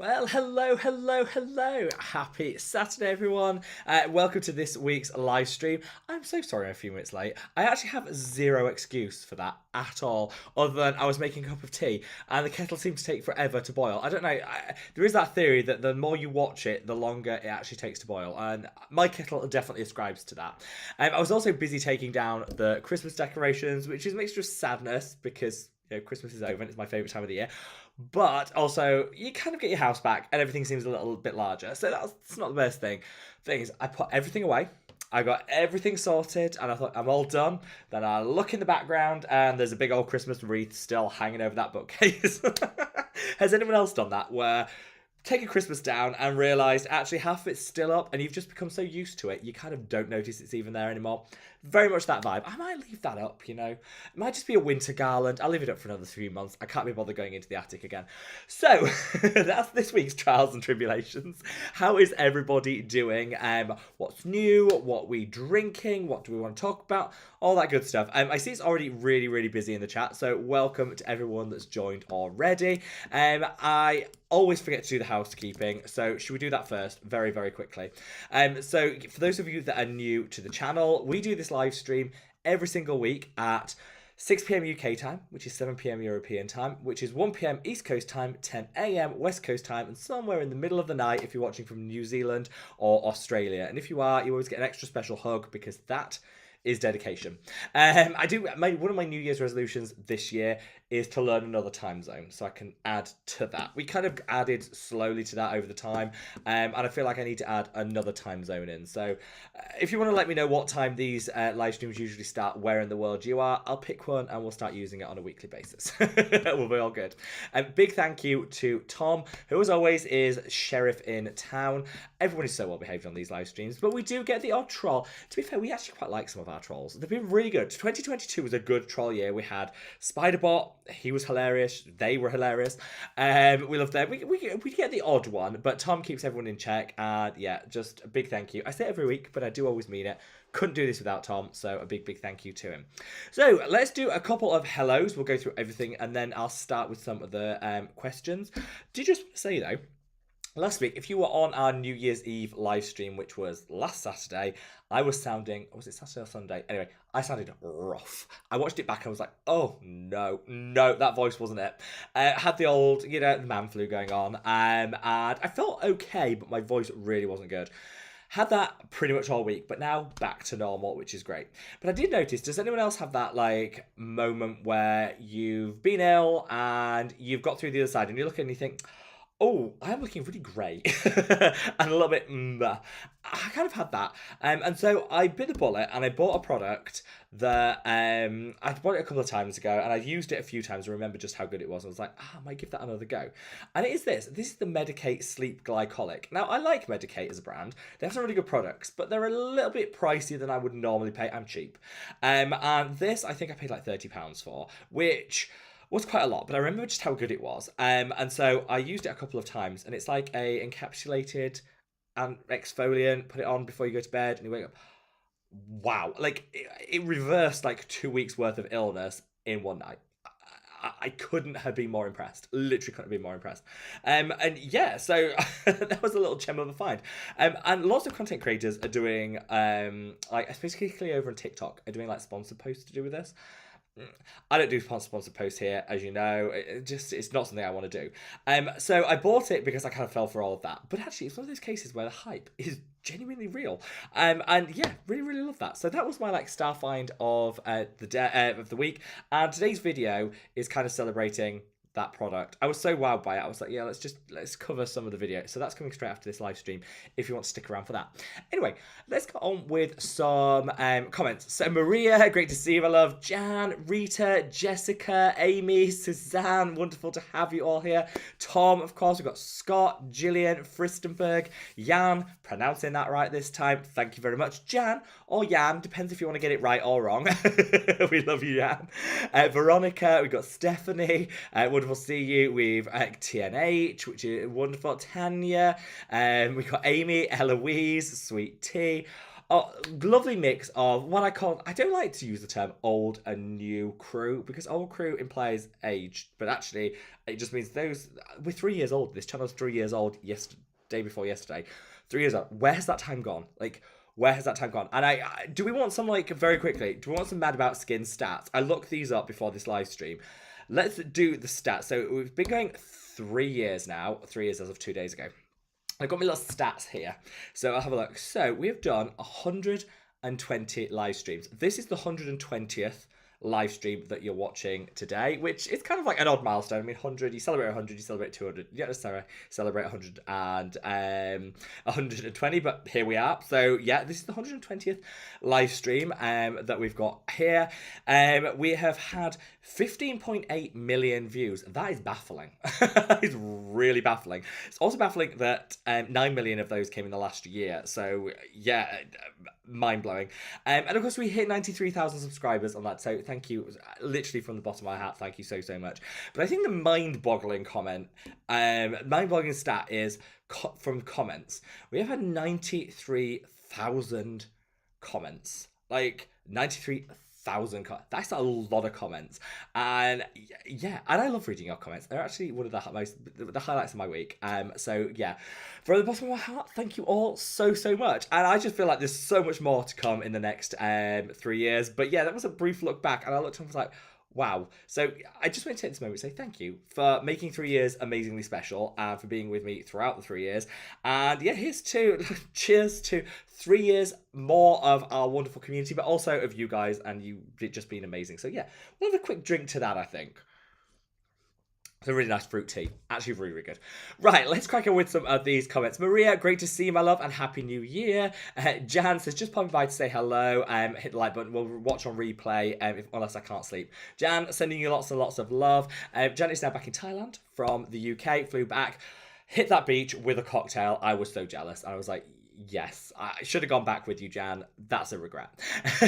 Well, hello. Happy Saturday, everyone. Welcome to this week's live stream. I'm so sorry I'm a few minutes late. I actually have zero excuse for that at all, other than I was making a cup of tea and the kettle seemed to take forever to boil. I don't know. There is that theory that the more you watch it, the longer it actually takes to boil, and my kettle definitely ascribes to that. I was also busy taking down the Christmas decorations, which is a mixture of sadness because Christmas is over and it's my favourite time of the year. But also, you kind of get your house back and everything seems a little bit larger. So that's not the best thing. Thing is, I put everything away. I got everything sorted and I thought I'm all done. Then I look in the background and there's a big old Christmas wreath still hanging over that bookcase. Has anyone else done that? Where taking Christmas down and realised actually half of it's still up and you've just become so used to it, you kind of don't notice it's even there anymore. Very much that vibe. I might leave that up, It might just be a winter garland. I'll leave it up for another 3 months. I can't be bothered going into the attic again. So, that's this week's Trials and Tribulations. How is everybody doing? What's new? What we drinking? What do we want to talk about? All that good stuff. I see it's already really, really busy in the chat, so welcome to everyone that's joined already. I always forget to do the housekeeping, so should we do that first very, very quickly? So for those of you that are new to the channel, we do this live stream every single week at 6 p.m. UK time, which is 7 p.m. European time, which is 1 p.m. East Coast time, 10 a.m. West Coast time, and somewhere in the middle of the night if you're watching from New Zealand or Australia. And if you are, you always get an extra special hug because that is dedication. One of my New Year's resolutions this year is to learn another time zone, so I can add to that. We kind of added slowly to that over the time, and I feel like I need to add another time zone in. So if you want to let me know what time these live streams usually start, where in the world you are, I'll pick one and we'll start using it on a weekly basis. We'll be all good. Big thank you to Tom, who as always is sheriff in town. Everyone is so well behaved on these live streams, but we do get the odd troll. To be fair, we actually quite like some of our trolls. They've been really good. 2022 was a good troll year. We had Spiderbot. He was hilarious. They were hilarious. We love them. We get the odd one, but Tom keeps everyone in check. And yeah, just a big thank you. I say it every week, but I do always mean it. Couldn't do this without Tom, so a big thank you to him. So let's do a couple of hellos. We'll go through everything, and then I'll start with some of the questions. Do you just want to say though? Last week, if you were on our New Year's Eve live stream, which was last Saturday, I was sounding, was it Saturday or Sunday? Anyway, I sounded rough. I watched it back and I was like, oh, no, that voice wasn't it. Had the old, the man flu going on, and I felt okay, but my voice really wasn't good. Had that pretty much all week, but now back to normal, which is great. But I did notice, does anyone else have that like moment where you've been ill and you've got through the other side and you look and you think, oh, I'm looking really grey and a little bit I kind of had that. And so I bit the bullet and I bought a product that I bought it a couple of times ago and I've used it a few times and remember just how good it was. I was like, I might give that another go. And it is this. This is the Medicate Sleep Glycolic. Now, I like Medicate as a brand. They have some really good products, but they're a little bit pricier than I would normally pay. I'm cheap. And this, I think I paid like £30 for, which was quite a lot, but I remember just how good it was. And so I used it a couple of times, and it's like a encapsulated and exfoliant. Put it on before you go to bed, and you wake up. Wow, like it reversed like 2 weeks worth of illness in one night. I couldn't have been more impressed. Literally couldn't have been more impressed. And yeah, so that was a little gem of a find. And lots of content creators are doing, like especially over on TikTok, are doing like sponsored posts to do with this. I don't do sponsored posts here, as you know. It's not something I want to do. So I bought it because I kind of fell for all of that. But actually, it's one of those cases where the hype is genuinely real. And yeah, really, really love that. So that was my like star find of the week. And today's video is kind of celebrating that product. I was so wowed by it. I was like, yeah, let's cover some of the video. So that's coming straight after this live stream if you want to stick around for that. Anyway, let's go on with some comments. So Maria, great to see you, my love. Jan, Rita, Jessica, Amy, Suzanne, wonderful to have you all here. Tom, of course, we've got Scott, Gillian, Fristenberg, Jan, pronouncing that right this time. Thank you very much. Jan or Jan, depends if you want to get it right or wrong. We love you, Jan. Veronica, we've got Stephanie, wonderful to see you. We've TNH, which is wonderful. Tanya, we've got Amy, Eloise, Sweet Tea. lovely mix of what I don't like to use the term old and new crew because old crew implies age, but actually it just means we're 3 years old. This channel's 3 years old day before yesterday. 3 years old. Where has that time gone? Like, where has that time gone? And do we want some, like, very quickly, do we want some Mad About Skin stats? I looked these up before this live stream. Let's do the stats. So we've been going 3 years now, 3 years as of 2 days ago. I've got my little stats here. So I'll have a look. So we have done 120 live streams. This is the 120th live stream that you're watching today, which is kind of like an odd milestone. I mean, 100, you celebrate 100, you celebrate 200, you don't necessarily celebrate 100 and 120, but here we are. So yeah, this is the 120th live stream that we've got here. We have had 15.8 million views. That is baffling. That is really baffling. It's also baffling that 9 million of those came in the last year. So yeah, mind-blowing. And of course we hit 93,000 subscribers on that, so thank you, literally from the bottom of my hat, thank you so much. But I think the mind-boggling stat is from comments. We have had 93,000 comments. Like 93,000. That's a lot of comments, and yeah, and I love reading your comments. They're actually one of the highlights of my week. So yeah, from the bottom of my heart, thank you all so much. And I just feel like there's so much more to come in the next 3 years. But yeah, that was a brief look back, and I looked and was like, wow. So I just want to take this moment to say thank you for making 3 years amazingly special and for being with me throughout the 3 years. And yeah, cheers to 3 years more of our wonderful community, but also of you guys, and you just been amazing. So yeah, we'll have a quick drink to that, I think. It's a really nice fruit tea. Actually, really good. Right, let's crack on with some of these comments. Maria, great to see you, my love, and Happy New Year. Jan says, just popping by to say hello. Hit the like button. We'll watch on replay unless I can't sleep. Jan, sending you lots and lots of love. Jan is now back in Thailand from the UK. Flew back. Hit that beach with a cocktail. I was so jealous. I was like, yes, I should have gone back with you, Jan. That's a regret.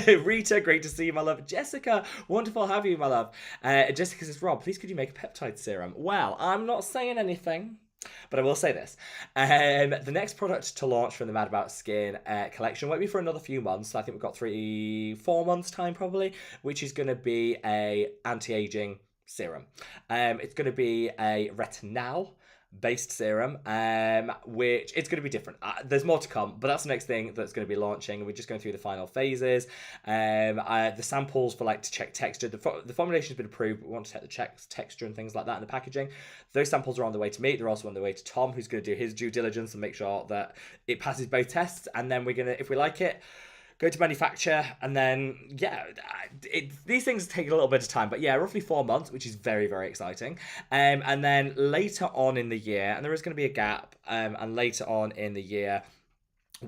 Rita, great to see you, my love. Jessica, wonderful to have you, my love. Jessica says, Rob, please could you make a peptide serum? Well, I'm not saying anything, but I will say this. The next product to launch from the Mad About Skin collection won't be for another few months. So I think we've got 4 months time probably, which is going to be a anti-aging serum. It's going to be a retinol based serum, which it's going to be different. There's more to come, but that's the next thing that's going to be launching. We're just going through the final phases. The samples for to check texture. The formulation has been approved. We want to check the texture and things like that in the packaging. Those samples are on the way to me. They're also on the way to Tom, who's going to do his due diligence and make sure that it passes both tests. And then we're going to, if we like it, go to manufacture, and then, yeah, these things take a little bit of time, but yeah, roughly 4 months, which is very exciting. And then later on in the year, and there is going to be a gap, and later on in the year,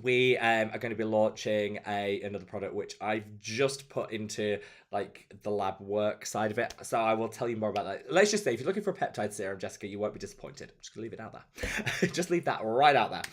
we are going to be launching another product, which I've just put into the lab work side of it. So I will tell you more about that. Let's just say, if you're looking for a peptide serum, Jessica, you won't be disappointed. I'm just going to leave it out there. Just leave that right out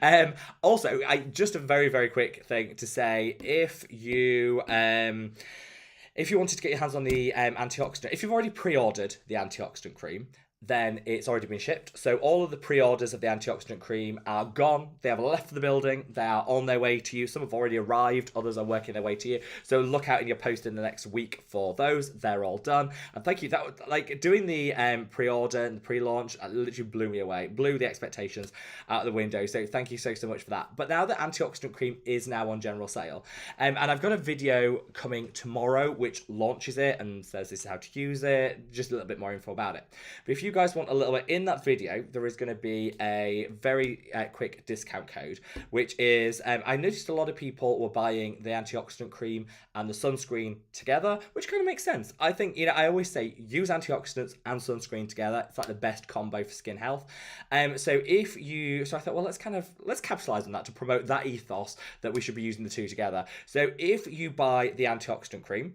there. Also, just a very quick thing to say, if you wanted to get your hands on the antioxidant, if you've already pre-ordered the antioxidant cream, then it's already been shipped. So all of the pre-orders of the antioxidant cream are gone. They have left the building. They are on their way to you. Some have already arrived. Others are working their way to you. So look out in your post in the next week for those. They're all done. And thank you. That doing the pre-order and the pre-launch literally blew me away. Blew the expectations out the window. So thank you so much for that. But now the antioxidant cream is now on general sale. And I've got a video coming tomorrow which launches it and says this is how to use it. Just a little bit more info about it. But if you guys want a little bit in that video, there is going to be a very quick discount code, which is I noticed a lot of people were buying the antioxidant cream and the sunscreen together, which kind of makes sense. I think, I always say use antioxidants and sunscreen together. It's like the best combo for skin health. So I thought, well, let's capitalize on that to promote that ethos that we should be using the two together. So if you buy the antioxidant cream,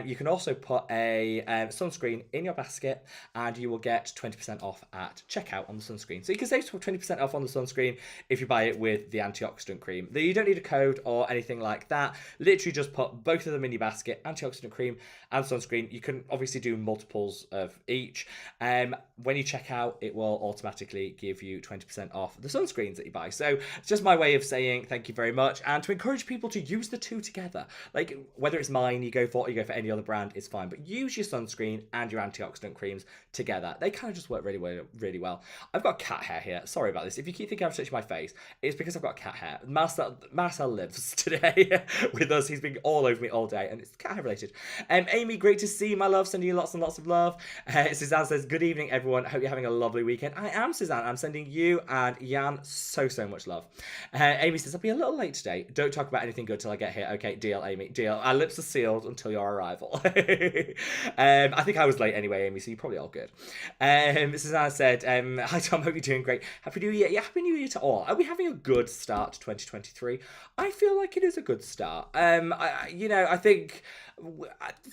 you can also put a sunscreen in your basket, and you will get get 20% off at checkout on the sunscreen. So you can save 20% off on the sunscreen if you buy it with the antioxidant cream. You don't need a code or anything like that. Literally just put both of them in your basket, antioxidant cream and sunscreen. You can obviously do multiples of each. When you check out, it will automatically give you 20% off the sunscreens that you buy. So it's just my way of saying thank you very much, and to encourage people to use the two together. Like, whether it's mine you go for, or you go for any other brand, it's fine. But use your sunscreen and your antioxidant creams together. They kind of just work really well. I've got cat hair here. Sorry about this. If you keep thinking I'm touching my face, it's because I've got cat hair. Marcel lives today with us. He's been all over me all day, and it's cat hair related. Amy, great to see you, my love. Sending you lots and lots of love. Suzanne says, good evening, everyone. Hope you're having a lovely weekend. I am, Suzanne. I'm sending you and Jan so much love. Amy says, I'll be a little late today. Don't talk about anything good till I get here. Okay, deal, Amy. Deal. Our lips are sealed until your arrival. I think I was late anyway, Amy, so you're probably all good. Suzanne said, hi, Tom. Hope you're doing great. Happy New Year. Yeah, Happy New Year to all. Are we having a good start to 2023? I feel like it is a good start. I think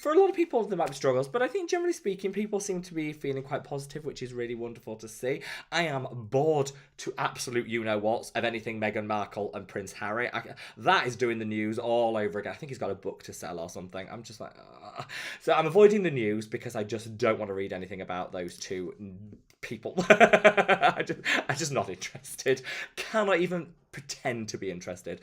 for a lot of people there might be struggles, but I think generally speaking people seem to be feeling quite positive, which is really wonderful to see. I am bored to absolute you-know-whats of anything Meghan Markle and Prince Harry. That is doing the news all over again. I think he's got a book to sell or something. I'm just like, ugh. So I'm avoiding the news because I just don't want to read anything about those two people. I'm just not interested. Cannot even pretend to be interested.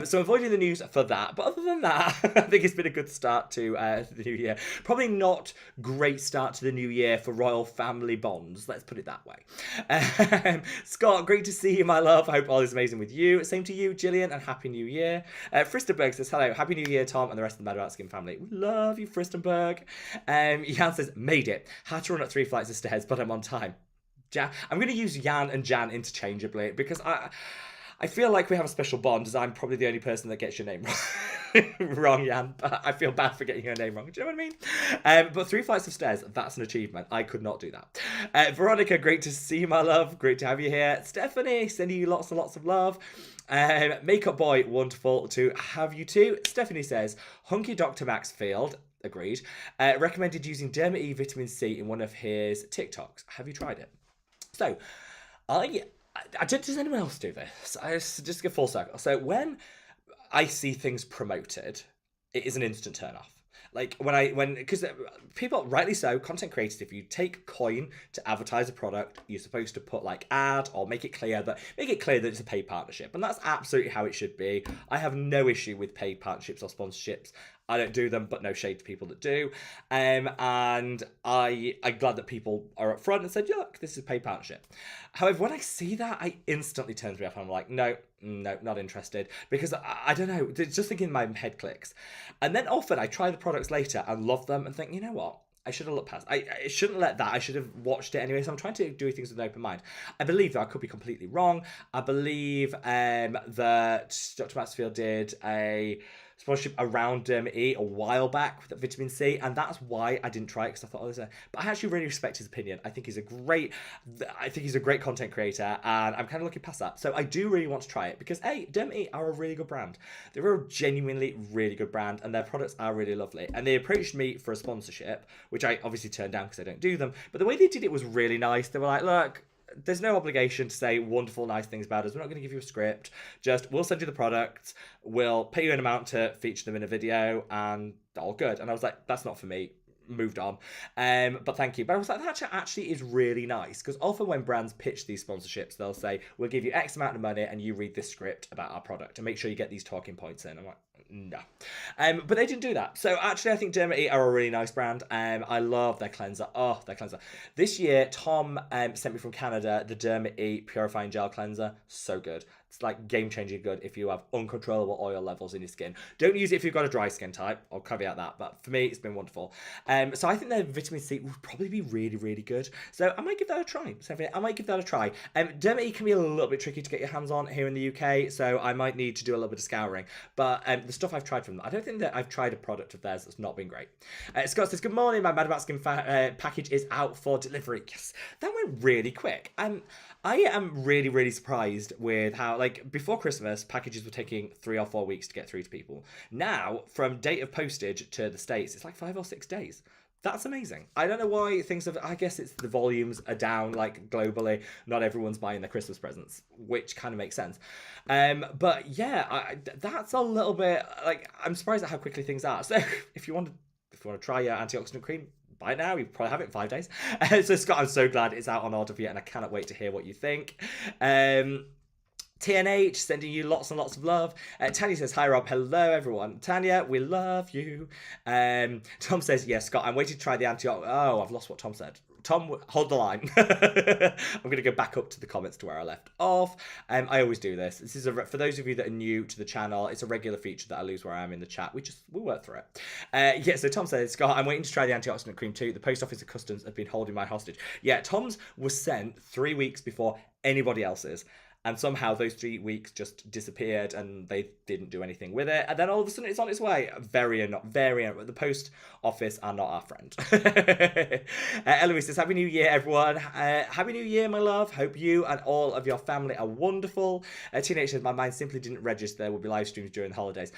So avoiding the news for that. But other than that, I think it's been a good start to the new year. Probably not great start to the new year for royal family bonds. Let's put it that way. Scott, great to see you, my love. I hope all is amazing with you. Same to you, Gillian, and Happy New Year. Fristenberg says, hello, Happy New Year, Tom, and the rest of the Mad About Skin family. We love you, Fristenberg. Jan says, made it. Had to run up 3 flights of stairs, but I'm on time. I'm going to use Jan and Jan interchangeably because I feel like we have a special bond, as I'm probably the only person that gets your name wrong, Jan, but I feel bad for getting your name wrong. Do you know what I mean? But 3 flights of stairs, that's an achievement. I could not do that. Veronica, great to see you, my love. Great to have you here. Stephanie, sending you lots and lots of love. Makeup Boy, wonderful to have you too. Stephanie says, Hunky Dr. Maxfield, agreed, recommended using Derma E vitamin C in one of his TikToks. Have you tried it? So, does anyone else do this? I just go full circle. So when I see things promoted, it is an instant turn off. Like because people, rightly so, content creators, if you take coin to advertise a product, you're supposed to put like ad or make it clear that it's a paid partnership, and that's absolutely how it should be. I have no issue with paid partnerships or sponsorships. I don't do them, but no shade to people that do. And I'm glad that people are up front and said, look, this is a paid partnership. However, when I see that, I instantly turns me off. And I'm like, no, not interested. Because I don't know, it's just thinking in my head clicks. And then often I try the products later and love them and think, you know what? I should have looked past. I shouldn't let that. I should have watched it anyway. So I'm trying to do things with an open mind. I believe that I could be completely wrong. I believe that Dr. Maxfield did a sponsorship around Derma E a while back with vitamin C, and that's why I didn't try it, because I thought, but I actually really respect his opinion. I think he's a great content creator, and I'm kind of looking past that. So I do really want to try it because Derma E are a really good brand. They're a genuinely really good brand, and their products are really lovely. And they approached me for a sponsorship, which I obviously turned down because I don't do them. But the way they did it was really nice. They were like, look, there's no obligation to say wonderful, nice things about us. We're not going to give you a script. Just, we'll send you the product. We'll pay you an amount to feature them in a video, and all good. And I was like, that's not for me. Moved on. But thank you. But I was like, that actually is really nice, because often when brands pitch these sponsorships, they'll say, we'll give you X amount of money and you read this script about our product and make sure you get these talking points in. I'm like, no. But they didn't do that. So actually, I think Derma E are a really nice brand. I love their cleanser. Oh, their cleanser. This year, Tom sent me from Canada the Derma E Purifying Gel Cleanser. So good. It's like game-changing good if you have uncontrollable oil levels in your skin. Don't use it if you've got a dry skin type. I'll caveat that. But for me, it's been wonderful. So I think their vitamin C would probably be really, really good. So I might give that a try. Derma E can be a little bit tricky to get your hands on here in the UK. So I might need to do a little bit of scouring. But the stuff I've tried from them, I don't think that I've tried a product of theirs that's not been great. Scott says, good morning. My Mad About Skin package is out for delivery. Yes, that went really quick. I am really, really surprised with how, like, before Christmas, packages were taking 3 or 4 weeks to get through to people. Now, from date of postage to the States, it's like 5 or 6 days. That's amazing. I don't know why things have. I guess it's the volumes are down like globally. Not everyone's buying their Christmas presents, which kind of makes sense. But yeah, that's a little bit like I'm surprised at how quickly things are. So if you want to try your antioxidant cream, buy it now. You probably have it in 5 days. So Scott, I'm so glad it's out on order for you, and I cannot wait to hear what you think. TNH sending you lots and lots of love. Tanya says, hi Rob, hello everyone. Tanya, we love you. Tom says, yes, Scott, I'm waiting to try the oh, I've lost what Tom said. Tom, hold the line. I'm going to go back up to the comments to where I left off. I always do this. This is for those of you that are new to the channel, it's a regular feature that I lose where I am in the chat. We'll work through it. Yeah, so Tom says, Scott, I'm waiting to try the antioxidant cream too. The post office of customs have been holding my hostage. Yeah, Tom's was sent 3 weeks before anybody else's. And somehow those 3 weeks just disappeared and they didn't do anything with it. And then all of a sudden it's on its way. The post office are not our friend. Eloise says, Happy New Year, everyone. Happy New Year, my love. Hope you and all of your family are wonderful. Teenage says, my mind simply didn't register. There will be live streams during the holidays.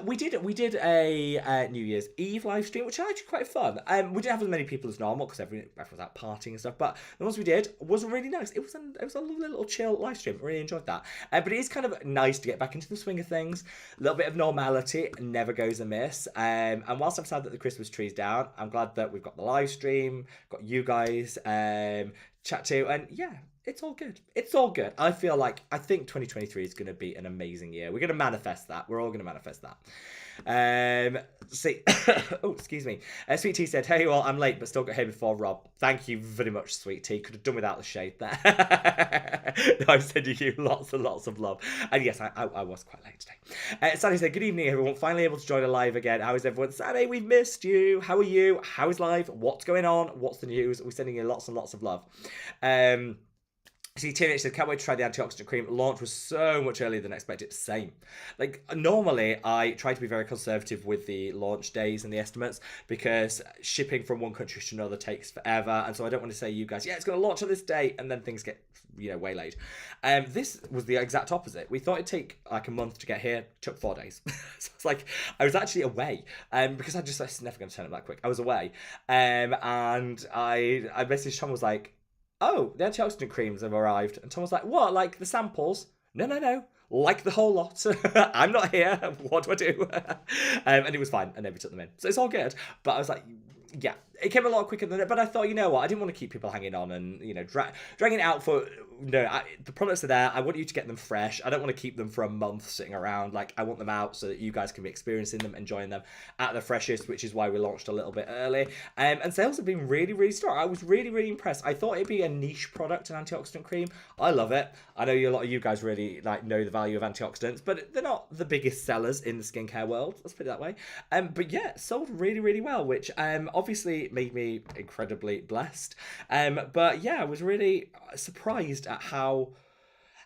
We did a New Year's Eve live stream, which was actually quite fun. We didn't have as many people as normal because everyone was out partying and stuff. But the ones we did was really nice. It was a lovely little chill live stream. Really enjoyed that. But it is kind of nice to get back into the swing of things. A little bit of normality never goes amiss. And whilst I'm sad that the Christmas tree's down, I'm glad that we've got the live stream, got you guys chat to, and yeah, it's all good. It's all good. I think 2023 is going to be an amazing year. We're going to manifest that. We're all going to manifest that. Oh, excuse me. Sweet Tea said, hey, well, I'm late, but still got here before Rob. Thank you very much, Sweet Tea. Could have done without the shade there. No, I'm sending you lots and lots of love. And yes, I was quite late today. Sally said, good evening, everyone. Finally able to join a live again. How is everyone? Sally, we've missed you. How are you? How is live? What's going on? What's the news? We're sending you lots and lots of love. See, TNH said, can't wait to try the antioxidant cream. Launch was so much earlier than expected. Same. Like, normally, I try to be very conservative with the launch days and the estimates because shipping from one country to another takes forever. And so I don't want to say you guys, yeah, it's going to launch on this date, and then things get, waylaid. This was the exact opposite. We thought it'd take like a month to get here. It took 4 days. So it's like, I was actually away because it's never going to turn up that quick. I was away. And I messaged Tom, was like, oh, the antioxidant creams have arrived. And Tom was like, what, like the samples? No, like the whole lot. I'm not here. What do I do? And it was fine. I never took them in. So it's all good. But I was like, yeah, it came a lot quicker than it. But I thought, you know what? I didn't want to keep people hanging on and, dragging it out for... No, the products are there. I want you to get them fresh. I don't want to keep them for a month sitting around. Like, I want them out so that you guys can be experiencing them, enjoying them at the freshest, which is why we launched a little bit early. And sales have been really, really strong. I was really, really impressed. I thought it'd be a niche product, an antioxidant cream. I love it. I know a lot of you guys really know the value of antioxidants, but they're not the biggest sellers in the skincare world. Let's put it that way. But yeah, sold really, really well, which obviously made me incredibly blessed. But yeah, I was really surprised at how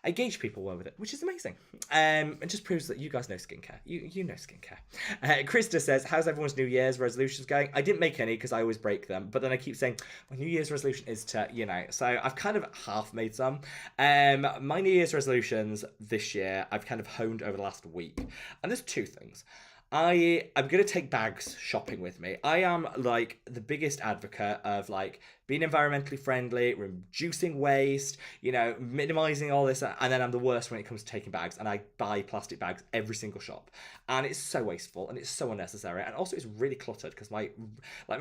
engaged people were with it, which is amazing. And just proves that you guys know skincare. You know skincare. Krista says, how's everyone's New Year's resolutions going? I didn't make any because I always break them, but then I keep saying my New Year's resolution is to, so I've kind of half made some. My New Year's resolutions this year, I've kind of honed over the last week. And there's two things. I'm going to take bags shopping with me. I am like the biggest advocate of like being environmentally friendly, reducing waste, minimizing all this. And then I'm the worst when it comes to taking bags. And I buy plastic bags every single shop. And it's so wasteful and it's so unnecessary. And also it's really cluttered because my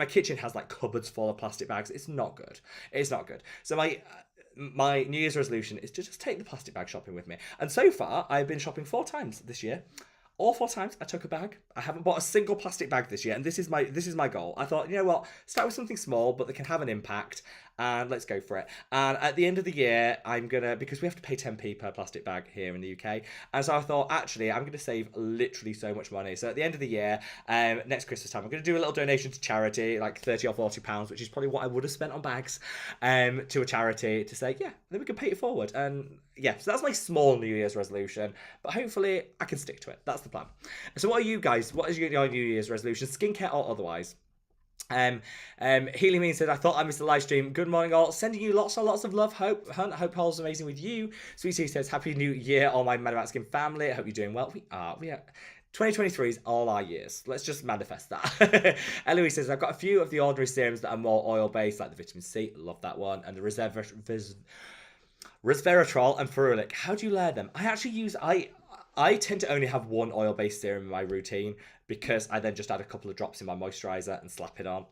kitchen has like cupboards full of plastic bags. It's not good. It's not good. So my New Year's resolution is to just take the plastic bag shopping with me. And so far, I've been shopping 4 times this year. All 4 times I took a bag. I haven't bought a single plastic bag this year, and this is my goal. I thought, you know what, start with something small, but that can have an impact, and let's go for it. And at the end of the year, because we have to pay 10p per plastic bag here in the UK, and so I thought, actually, I'm gonna save literally so much money. So at the end of the year, next Christmas time, I'm gonna do a little donation to charity, like £30 or £40, which is probably what I would have spent on bags, to a charity to say, yeah, then we can pay it forward. And yeah, so that's my small New Year's resolution, but hopefully I can stick to it. That's the plan. So what are you guys? What is your New Year's resolution, skincare or otherwise? Healy Mean said, I thought I missed the live stream. Good morning, all. Sending you lots and lots of love. Hope all's amazing with you. Sweet Tea says, Happy New Year, all my Mad About Skin family. I hope you're doing well. We are. 2023 is all our years. Let's just manifest that. Eloise says, I've got a few of the ordinary serums that are more oil-based, like the vitamin C. Love that one. And the resveratrol and ferulic. How do you layer them? I actually use... I tend to only have one oil-based serum in my routine because I then just add a couple of drops in my moisturizer and slap it on.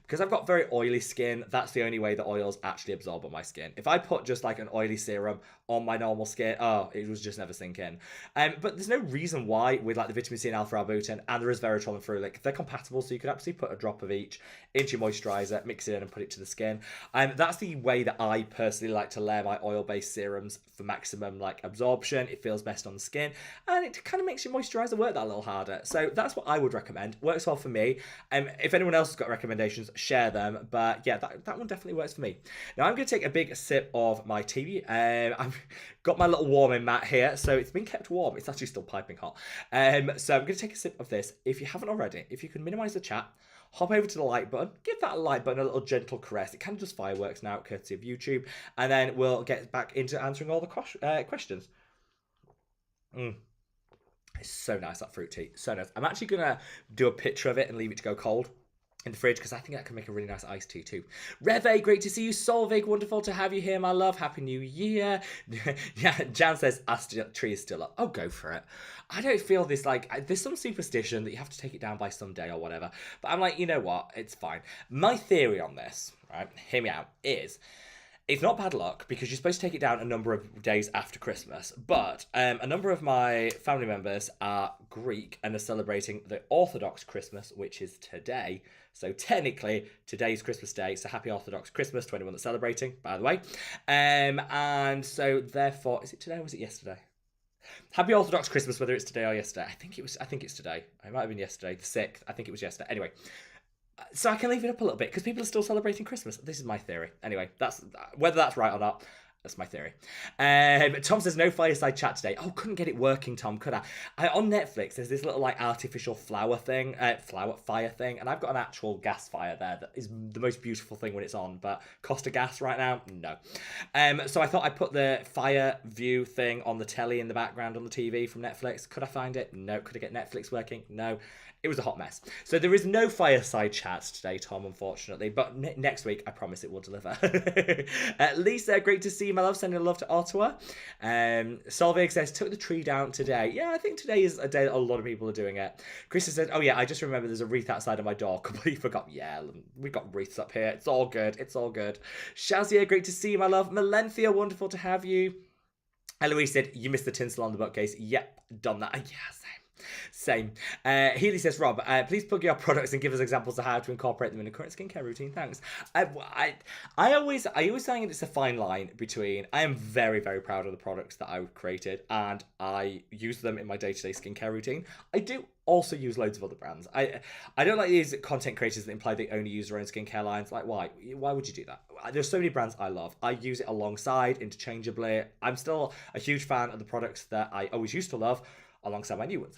Because I've got very oily skin, that's the only way the oils actually absorb on my skin. If I put just like an oily serum on my normal skin, it was just never sink in. But there's no reason why with like the vitamin C and alpha-arbutin and the resveratrol and ferulic, they're compatible, so you could absolutely put a drop of each into your moisturizer, mix it in and put it to the skin. That's the way that I personally like to layer my oil-based serums for maximum like absorption. It feels best on the skin and it kind of makes your moisturizer work that a little harder. So that's what I would recommend. Works well for me. If anyone else has got recommendations, share them. But yeah, that one definitely works for me. Now I'm going to take a big sip of my tea. I've got my little warming mat here, so it's been kept warm. It's actually still piping hot. So I'm going to take a sip of this. If you haven't already, if you can minimize the chat, hop over to the like button, give that like button a little gentle caress. It kind of does fireworks now, courtesy of YouTube. And then we'll get back into answering all the questions. It's so nice, that fruit tea. So nice. I'm actually going to do a picture of it and leave it to go cold in the fridge because I think that can make a really nice iced tea too. Reve, great to see you. Solvig, wonderful to have you here, my love. Happy New Year. Yeah, Jan says, tree is still up. Oh, go for it. I don't feel this like, there's some superstition that you have to take it down by some day or whatever. But I'm like, you know what? It's fine. My theory on this, right, hear me out, is... It's not bad luck because you're supposed to take it down a number of days after Christmas, but a number of my family members are Greek and are celebrating the Orthodox Christmas, which is today. So technically, today's Christmas Day, so happy Orthodox Christmas to anyone that's celebrating, by the way. And so therefore, is it today or was it yesterday? Happy Orthodox Christmas, whether it's today or yesterday. I think it's today. It might have been yesterday, the 6th. I think it was yesterday. Anyway. So I can leave it up a little bit because people are still celebrating Christmas. This is my theory. Anyway, that's whether that's right or not. That's my theory. Tom says no fireside chat today. Oh, couldn't get it working, Tom. Could I? On Netflix, there's this little like artificial fire thing, and I've got an actual gas fire there that is the most beautiful thing when it's on. But cost of gas right now, no. So I thought I'd put the fire view thing on the telly in the background on the TV from Netflix. Could I find it? No. Could I get Netflix working? No. It was a hot mess. So there is no fireside chat today, Tom, unfortunately. But next week, I promise it will deliver. Lisa, great to see you, my love. Sending love to Ottawa. Solveig says, took the tree down today. Yeah, I think today is a day that a lot of people are doing it. Krista says, oh yeah, I just remember there's a wreath outside of my door. Completely forgot. Yeah, we've got wreaths up here. It's all good. It's all good. Shazia, great to see you, my love. Melenthia, wonderful to have you. Eloise said, you missed the tinsel on the bookcase. Yep, done that. Yes. Same. Healy says, Rob, please plug your products and give us examples of how to incorporate them in a current skincare routine. Thanks. I always think it's a fine line between I am very, very proud of the products that I've created and I use them in my day-to-day skincare routine. I do also use loads of other brands. I don't like these content creators that imply they only use their own skincare lines. Like, why? Why would you do that? There's so many brands I love. I use it alongside, interchangeably. I'm still a huge fan of the products that I always used to love alongside my new ones.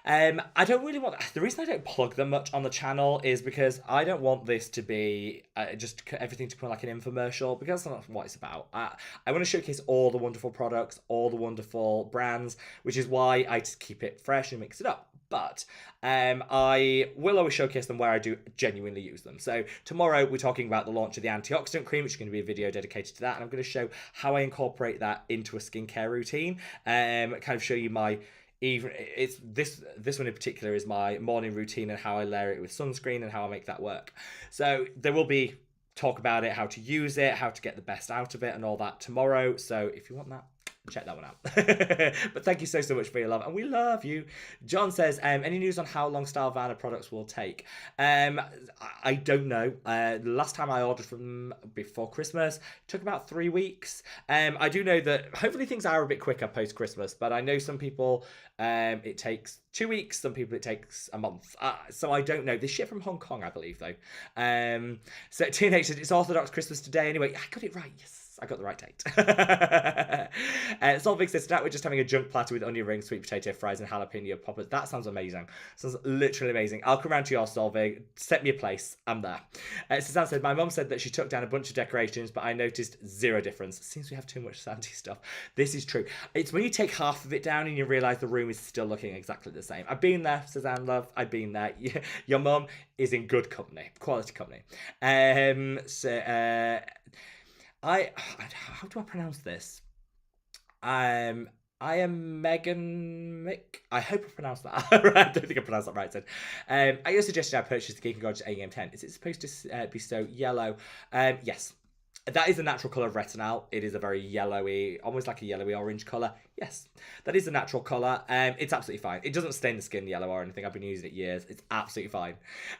I don't really want... The reason I don't plug them much on the channel is because I don't want this to be just everything to become like an infomercial, because that's not what it's about. I want to showcase all the wonderful products, all the wonderful brands, which is why I just keep it fresh and mix it up. But I will always showcase them where I do genuinely use them. So tomorrow we're talking about the launch of the antioxidant cream, which is going to be a video dedicated to that. And I'm going to show how I incorporate that into a skincare routine. Kind of show you my... It's this one in particular is my morning routine and how I layer it with sunscreen and how I make that work. So there will be talk about it, how to use it, how to get the best out of it and all that tomorrow. So if you want that, check that one out. But thank you so much for your love, and we love you. John says, any news on how long Stylevana products will take? I don't know. The last time I ordered from them before Christmas took about 3 weeks. I do know that hopefully things are a bit quicker post Christmas, but I know some people it takes 2 weeks, some people it takes a month. So I don't know. They ship from Hong Kong, I believe, though. So TNH said it's Orthodox Christmas today anyway. I got it right. Yes, I got the right date. Solvig says, tonight we're just having a junk platter with onion rings, sweet potato fries, and jalapeno poppers. That sounds amazing. Sounds literally amazing. I'll come round to your Solvig. Set me a place. I'm there. Suzanne said, my mum said that she took down a bunch of decorations, but I noticed zero difference. Seems we have too much Sandy stuff. This is true. It's when you take half of it down and you realise the room is still looking exactly the same. I've been there, Suzanne, love. I've been there. Your mum is in good company. Quality company. How do I pronounce this? I am Megan Mick. I hope I pronounced that right. I don't think I pronounced that right. So, I your suggestion I purchased the Geek and Gorgeous AM10. Is it supposed to be so yellow? Yes. That is the natural colour of Retinol. It is a very yellowy, almost like a yellowy orange colour. Yes, that is the natural colour. It's absolutely fine. It doesn't stain the skin yellow or anything. I've been using it years. It's absolutely fine.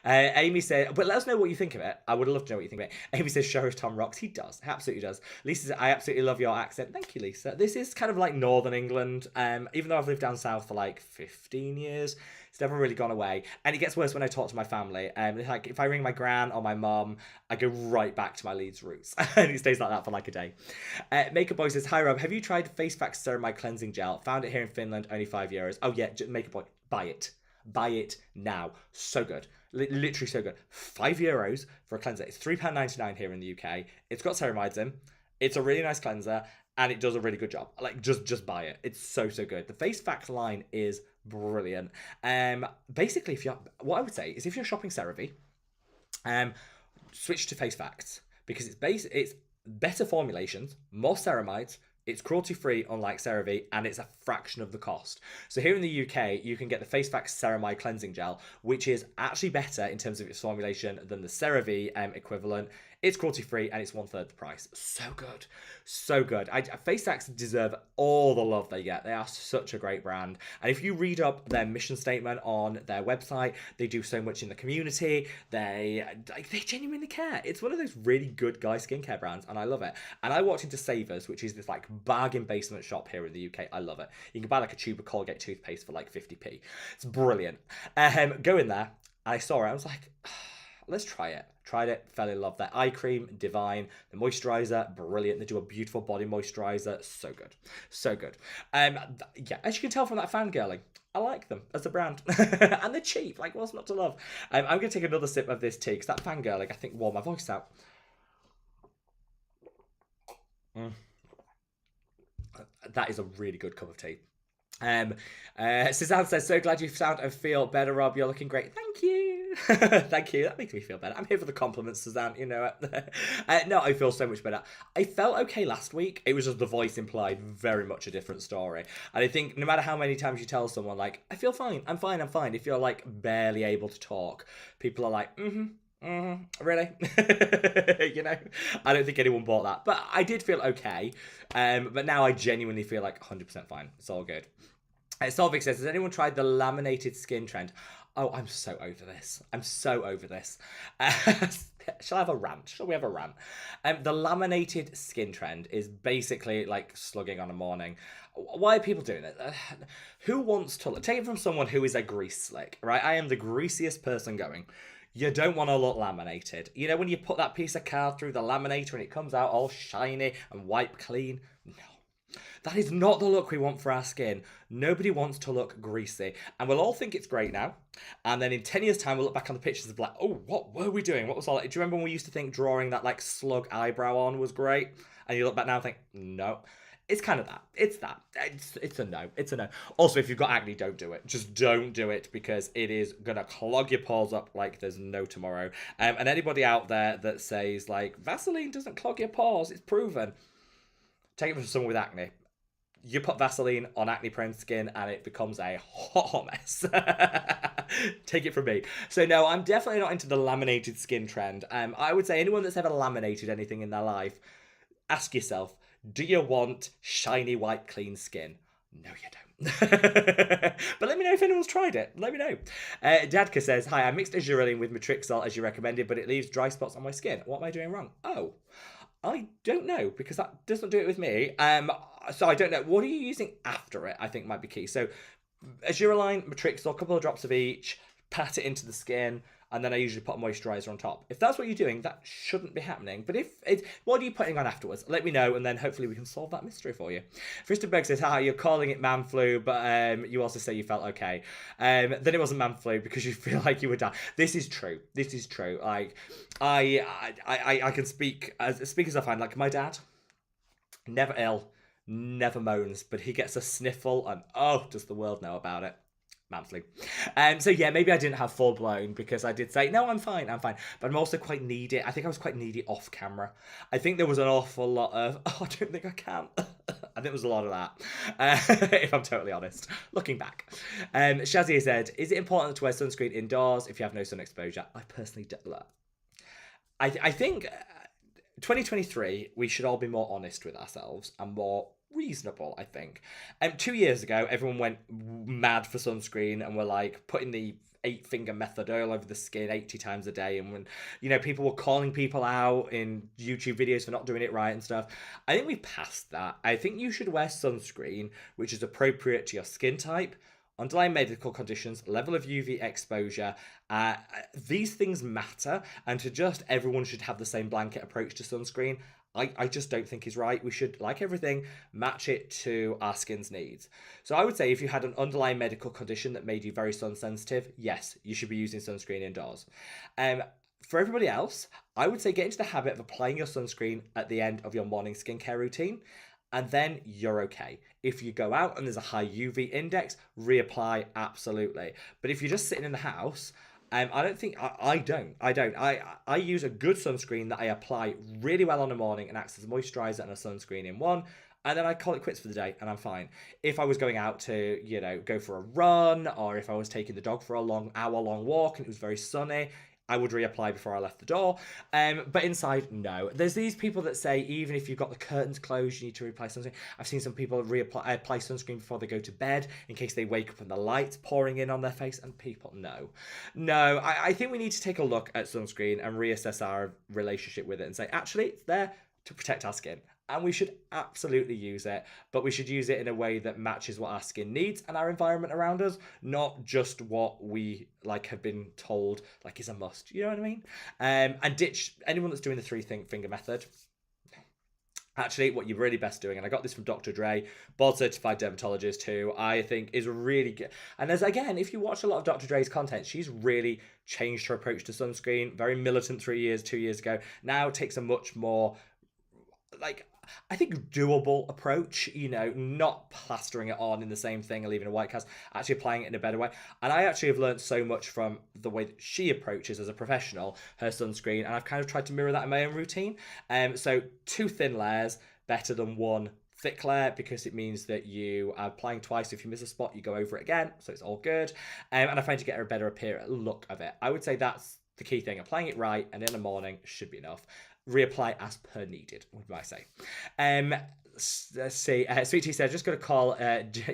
Amy said, but let us know what you think of it. I would love to know what you think of it. Amy says, Sheriff Tom rocks. He does. He absolutely does. Lisa says, I absolutely love your accent. Thank you, Lisa. This is kind of like Northern England. Even though I've lived down south for like 15 years, it's never really gone away. And it gets worse when I talk to my family. Like if I ring my gran or my mum, I go right back to my Leeds roots. And it stays like that for like a day. Makeup Boy says, hi Rob, have you tried Face Facts Ceramide Cleansing Gel? Found it here in Finland, only €5. Oh yeah, Makeup Boy, buy it. Buy it now. So good. Literally so good. €5 for a cleanser. It's £3.99 here in the UK. It's got ceramides in. It's a really nice cleanser. And it does a really good job. Like, just buy it. It's so good. The Face Facts line is brilliant. Basically, what I would say is if you're shopping CeraVe, switch to Face Facts because it's better formulations, more ceramides. It's cruelty-free, unlike CeraVe, and it's a fraction of the cost. So here in the UK, you can get the Face Facts Ceramide Cleansing Gel, which is actually better in terms of its formulation than the CeraVe equivalent. It's cruelty-free, and it's 1/3 the price. So good. So good. Face Facts deserve all the love they get. They are such a great brand. And if you read up their mission statement on their website, they do so much in the community. They genuinely care. It's one of those really good guy skincare brands, and I love it. And I walked into Savers, which is this like bargain basement shop here in the UK. I love it. You can buy like a tube of Colgate toothpaste for like 50p. It's brilliant. Go in there. I saw it. I was like, let's try it. Tried it, fell in love. Their eye cream, divine. The moisturizer, brilliant. They do a beautiful body moisturizer, so good, so good. Yeah, as you can tell from that fangirling, I like them as a brand, and they're cheap. Like, what's not to love? I'm gonna take another sip of this tea because that fangirling, I think, wore my voice out. That is a really good cup of tea. Suzanne says, so glad you sound and feel better, Rob. You're looking great. Thank you. Thank you. That makes me feel better. I'm here for the compliments, Suzanne. You know it. No, I feel so much better. I felt okay last week. It was just the voice implied very much a different story. And I think no matter how many times you tell someone, like, I feel fine, I'm fine, I'm fine. If you're, like, barely able to talk, people are like, really? You know, I don't think anyone bought that. But I did feel okay. But now I genuinely feel like 100% fine. It's all good. Solvik says, has anyone tried the laminated skin trend? Oh, I'm so over this. I'm so over this. Shall I have a rant? Shall we have a rant? The laminated skin trend is basically like slugging on a morning. Why are people doing it? Who wants to take it from someone who is a grease slick, right? I am the greasiest person going. You don't want to look laminated. You know when you put that piece of card through the laminator and it comes out all shiny and wiped clean? No. That is not the look we want for our skin. Nobody wants to look greasy. And we'll all think it's great now. And then in 10 years' time, we'll look back on the pictures and be like, oh, what were we doing? What was all that? Do you remember when we used to think drawing that like slug eyebrow on was great? And you look back now and think, no. It's kind of that. It's that. It's a no. It's a no. Also, if you've got acne, don't do it. Just don't do it because it is going to clog your pores up like there's no tomorrow. And anybody out there that says, like, Vaseline doesn't clog your pores, it's proven. Take it from someone with acne. You put Vaseline on acne-prone skin and it becomes a hot mess. Take it from me. So no, I'm definitely not into the laminated skin trend. I would say anyone that's ever laminated anything in their life, ask yourself, do you want shiny, white, clean skin? No, you don't. But let me know if anyone's tried it. Let me know. Dadka says, hi, I mixed Azurine with Matrixol as you recommended, but it leaves dry spots on my skin. What am I doing wrong? Oh, I don't know because that doesn't do it with me. So I don't know. What are you using after it? I think might be key. So Azurine, Matrixol, a couple of drops of each, pat it into the skin. and then I usually put a moisturizer on top. If that's what you're doing, that shouldn't be happening. But if it, what are you putting on afterwards? Let me know, and then hopefully we can solve that mystery for you. Fristenberg says, you're calling it man flu, but you also say you felt okay. Then it wasn't man flu because you feel like you would die. This is true. This is true. Like, I can speak as I find. Like, my dad, never ill, never moans, but he gets a sniffle, and oh, does the world know about it? Man flu. So yeah, maybe I didn't have full blown because I did say, no, I'm fine. But I'm also quite needy. I think I was quite needy off camera. I think there was an awful lot of, I don't think I can. I think there was a lot of that, if I'm totally honest, looking back. Shazia said, is it important to wear sunscreen indoors if you have no sun exposure? I personally don't. I think 2023, we should all be more honest with ourselves and more reasonable, I think. 2 years ago, everyone went mad for sunscreen and were like putting the 8-finger method all over the skin 80 times a day, and when, you know, people were calling people out in YouTube videos for not doing it right and stuff. I think we've passed that. I think you should wear sunscreen which is appropriate to your skin type, underlying medical conditions, level of UV exposure. These things matter, and to just everyone should have the same blanket approach to sunscreen, I just don't think is right. We should, like everything, match it to our skin's needs. So I would say if you had an underlying medical condition that made you very sun sensitive, yes, you should be using sunscreen indoors. For everybody else, I would say get into the habit of applying your sunscreen at the end of your morning skincare routine, and then you're okay. If you go out and there's a high UV index, reapply, absolutely. But if you're just sitting in the house, I don't think, I don't. I use a good sunscreen that I apply really well on the morning and acts as a moisturizer and a sunscreen in one. And then I call it quits for the day and I'm fine. If I was going out to, you know, go for a run, or if I was taking the dog for a hour-long walk and it was very sunny, I would reapply before I left the door. But inside, no. There's these people that say even if you've got the curtains closed, you need to reapply sunscreen. I've seen some people apply sunscreen before they go to bed in case they wake up and the light's pouring in on their face. And people, no. I think we need to take a look at sunscreen and reassess our relationship with it and say, actually, it's there to protect our skin. And we should absolutely use it, but we should use it in a way that matches what our skin needs and our environment around us, not just what we like have been told like is a must. You know what I mean? And ditch anyone that's doing the 3-finger method. Actually, what you're really best doing, and I got this from Dr. Dre, board certified dermatologist, who I think is really good. And as again, if you watch a lot of Dr. Dre's content, she's really changed her approach to sunscreen. Very militant 2 years ago. Now takes a much more, like, I think doable approach, you know, not plastering it on in the same thing and leaving a white cast, actually applying it in a better way. And I actually have learned so much from the way that she approaches as a professional her sunscreen, and I've kind of tried to mirror that in my own routine. So 2 thin layers better than 1 thick layer, because it means that you are applying twice. If you miss a spot, you go over it again, so it's all good. And I find you get a better look of it. I would say that's the key thing. Applying it right and in the morning should be enough. Reapply as per needed, would I say. Let's see. Sweetie said, just going to call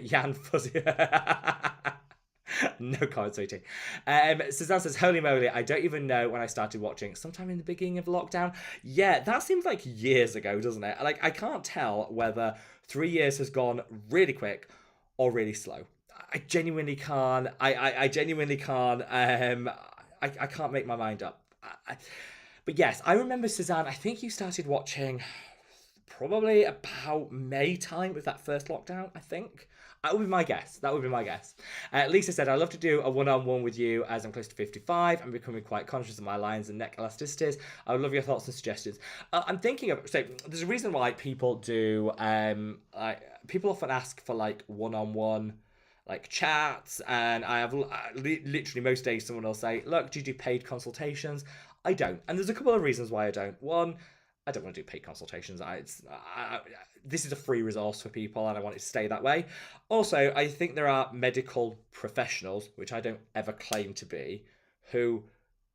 Jan Fuzzy. No comment, Sweetie. Suzanne says, holy moly, I don't even know when I started watching. Sometime in the beginning of lockdown. Yeah, that seems like years ago, doesn't it? Like, I can't tell whether 3 years has gone really quick or really slow. I genuinely can't. I genuinely can't. I can't make my mind up. But yes, I remember, Suzanne, I think you started watching probably about May time with that first lockdown, I think. That would be my guess. Lisa said, I'd love to do a one-on-one with you as I'm close to 55. I'm becoming quite conscious of my lines and neck elasticities. I would love your thoughts and suggestions. I'm thinking of, so there's a reason why people do, people often ask for like one-on-one like chats, and I have literally most days someone will say, look, do you do paid consultations? I don't. And there's a couple of reasons why I don't. One, I don't want to do paid consultations. This is a free resource for people and I want it to stay that way. Also, I think there are medical professionals, which I don't ever claim to be, who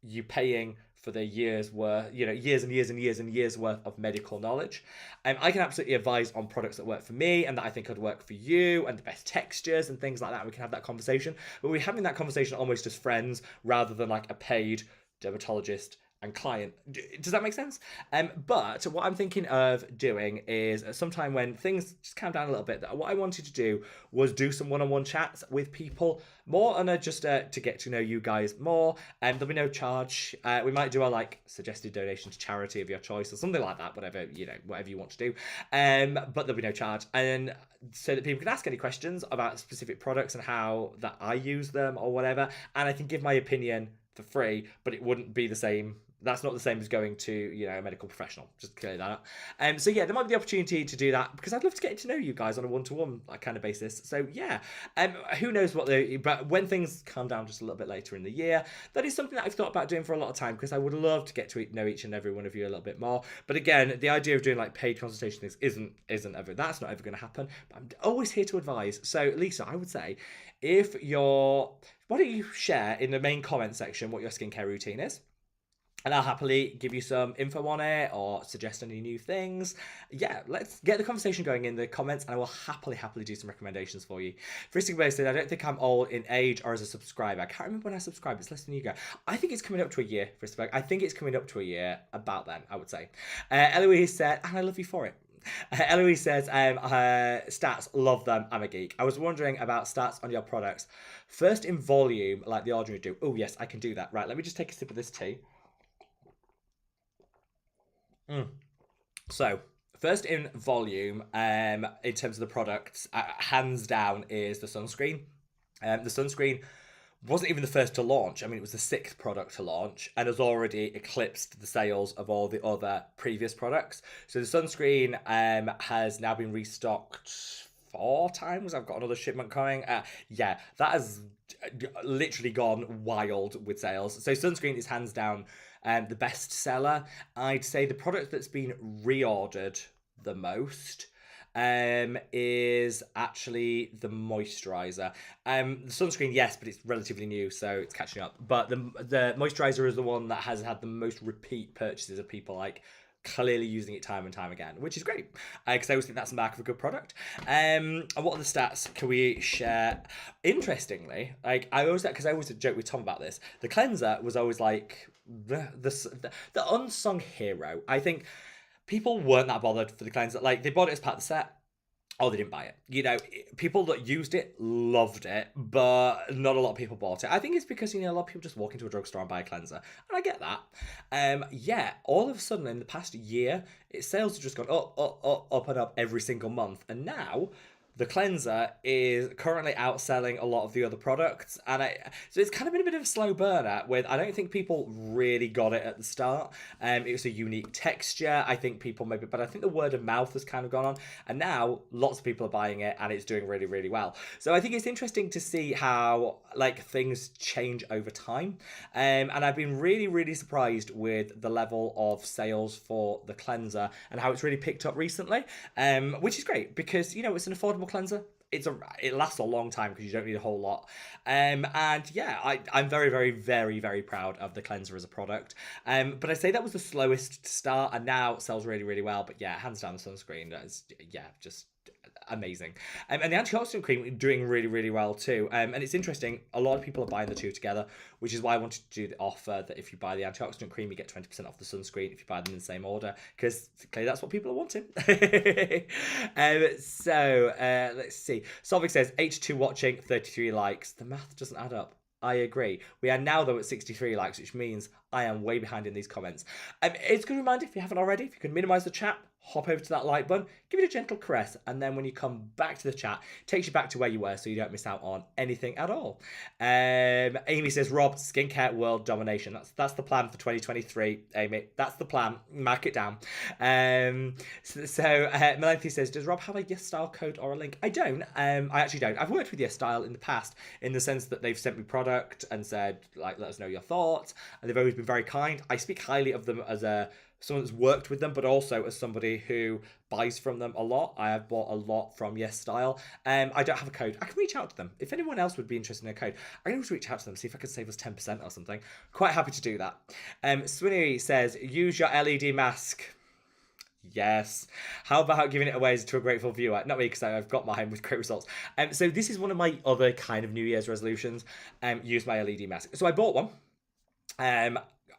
you paying for their years worth, you know, years and years worth of medical knowledge. I can absolutely advise on products that work for me and that I think could work for you, and the best textures and things like that. We can have that conversation, but we're having that conversation almost as friends rather than like a paid dermatologist and client. Does that make sense? But what I'm thinking of doing is sometime when things just calm down a little bit, what I wanted to do was do some one-on-one chats with people more on just to get to know you guys more. And there'll be no charge. We might do a like suggested donation to charity of your choice or something like that, whatever, you know, whatever you want to do. But there'll be no charge. And so that people can ask any questions about specific products and how that I use them or whatever. And I can give my opinion for free, but it wouldn't be the same. That's not the same as going to, you know, a medical professional. Just clear that up. So yeah, there might be the opportunity to do that because I'd love to get to know you guys on a one-to-one kind of basis. So yeah, who knows but when things calm down just a little bit later in the year, that is something that I've thought about doing for a lot of time because I would love to get to know each and every one of you a little bit more. But again, the idea of doing like paid consultation things isn't ever, that's not ever going to happen. But I'm always here to advise. So Lisa, I would say why don't you share in the main comment section what your skincare routine is? And I'll happily give you some info on it or suggest any new things. Yeah, let's get the conversation going in the comments and I will happily do some recommendations for you. Fristing Bay said, I don't think I'm old in age or as a subscriber. I can't remember when I subscribed. It's less than you go. I think it's coming up to a year, Fristing. I think it's coming up to a year about then, I would say. Eloise said, and I love you for it. Eloise says, stats, love them, I'm a geek. I was wondering about stats on your products. First in volume, like the Ordinary do. Oh, yes, I can do that. Right, let me just take a sip of this tea. So, first in volume, in terms of the products, hands down is the sunscreen. The sunscreen wasn't even the first to launch. I mean, it was the 6th product to launch and has already eclipsed the sales of all the other previous products. So the sunscreen has now been restocked 4 times. I've got another shipment coming. Yeah, that has literally gone wild with sales. So sunscreen is hands down the best seller. I'd say the product that's been reordered the most is actually the moisturizer. The sunscreen, yes, but it's relatively new, so it's catching up. But the moisturizer is the one that has had the most repeat purchases of people like clearly using it time and time again, which is great because I always think that's a mark of a good product. And what are the stats can we share? Interestingly, like I always joke with Tom about this. The cleanser was always like the unsung hero. I think people weren't that bothered for the cleanser. Like they bought it as part of the set. Oh, they didn't buy it. You know, people that used it loved it, but not a lot of people bought it. I think it's because, you know, a lot of people just walk into a drugstore and buy a cleanser. And I get that. Yeah, all of a sudden in the past year, its sales have just gone up and up every single month. And now the cleanser is currently outselling a lot of the other products, and so it's kind of been a bit of a slow burner. I don't think people really got it at the start. It was a unique texture. I think people but I think the word of mouth has kind of gone on, and now lots of people are buying it, and it's doing really, really well. So I think it's interesting to see how like things change over time. And I've been really, really surprised with the level of sales for the cleanser and how it's really picked up recently. Which is great because, you know, it's an affordable cleanser. It lasts a long time because you don't need a whole lot. And yeah, I'm very, very, very, very proud of the cleanser as a product. But I say that was the slowest to start and now it sells really, really well. But yeah, hands down the sunscreen, that's, yeah, just amazing. And the antioxidant cream doing really, really well too. And it's interesting, a lot of people are buying the two together, which is why I wanted to do the offer that if you buy the antioxidant cream, you get 20% off the sunscreen if you buy them in the same order, because clearly that's what people are wanting. So let's see. Solvik says, H2 watching, 33 likes. The math doesn't add up. I agree. We are now, though, at 63 likes, which means I am way behind in these comments. It's a good reminder, if you haven't already, if you can minimize the chat, hop over to that like button, give it a gentle caress, and then when you come back to the chat, it takes you back to where you were so you don't miss out on anything at all. Amy says, Rob, skincare world domination. That's the plan for 2023, Amy. That's the plan. Mark it down. Melanthe says, does Rob have a Yes Style code or a link? I don't. I actually don't. I've worked with Yes Style in the past in the sense that they've sent me product and said, like, let us know your thoughts. And they've always been very kind. I speak highly of them as someone that's worked with them, but also as somebody who buys from them a lot. I have bought a lot from Yes Style. I don't have a code. I can reach out to them. If anyone else would be interested in a code, I can always reach out to them, see if I could save us 10% or something. Quite happy to do that. Swinny says, use your LED mask. Yes. How about giving it away to a grateful viewer? Not me, because I've got mine with great results. So this is one of my other kind of New Year's resolutions. Use my LED mask. So I bought one.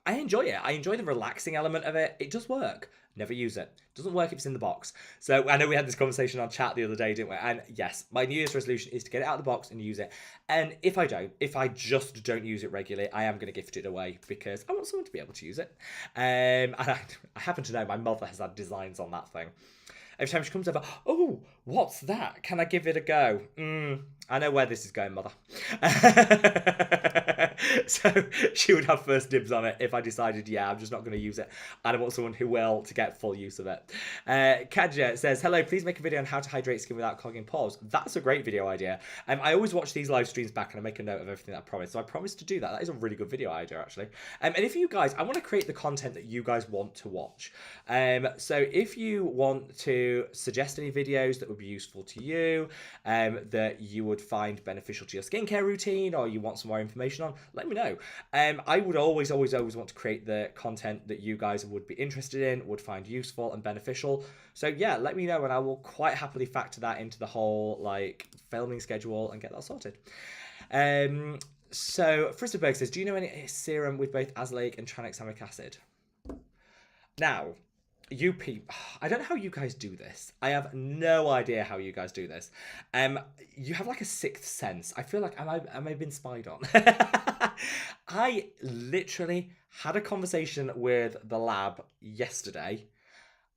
I enjoy it. I enjoy the relaxing element of it. It does work. Never use it. Doesn't work if it's in the box. So I know we had this conversation on chat the other day, didn't we? And yes, my New Year's resolution is to get it out of the box and use it. And if I just don't use it regularly, I am going to gift it away because I want someone to be able to use it. And I happen to know my mother has had designs on that thing. Every time she comes over, oh, what's that? Can I give it a go? I know where this is going, mother. So she would have first dibs on it if I decided, yeah, I'm just not going to use it. And I want someone who will to get full use of it. Kadja says, hello, please make a video on how to hydrate skin without clogging pores. That's a great video idea. I always watch these live streams back and I make a note of everything that I promise. So I promise to do that. That is a really good video idea, actually. And if you guys, I want to create the content that you guys want to watch. So if you want to suggest any videos that would be useful to you, that you would find beneficial to your skincare routine, or you want some more information on, let me know. I would always want to create the content that you guys would be interested in, would find useful and beneficial. So yeah, let me know and I will quite happily factor that into the whole like filming schedule and get that sorted. So Fristerberg says, do you know any serum with both azelaic and tranexamic acid? Now, you people, I don't know how you guys do this. I have no idea how you guys do this. You have like a sixth sense. I feel like am I been spied on? I literally had a conversation with the lab yesterday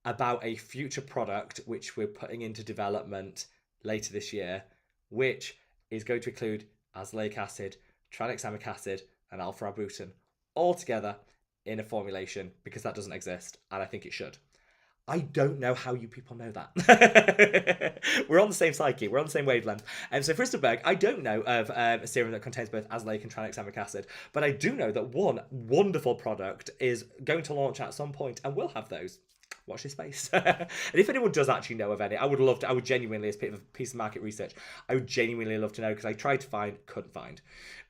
about a future product which we're putting into development later this year, which is going to include azelaic acid, tranexamic acid, and alpha-arbutin all together in a formulation, because that doesn't exist, and I think it should. I don't know how you people know that. We're on the same psyche. We're on the same wavelength. And so Fristerberg, I don't know of a serum that contains both azelaic and tranexamic acid, but I do know that one wonderful product is going to launch at some point, and we'll have those. Watch this space. And if anyone does actually know of any, I would genuinely, as a piece of market research, I would genuinely love to know, because I tried to find, couldn't find.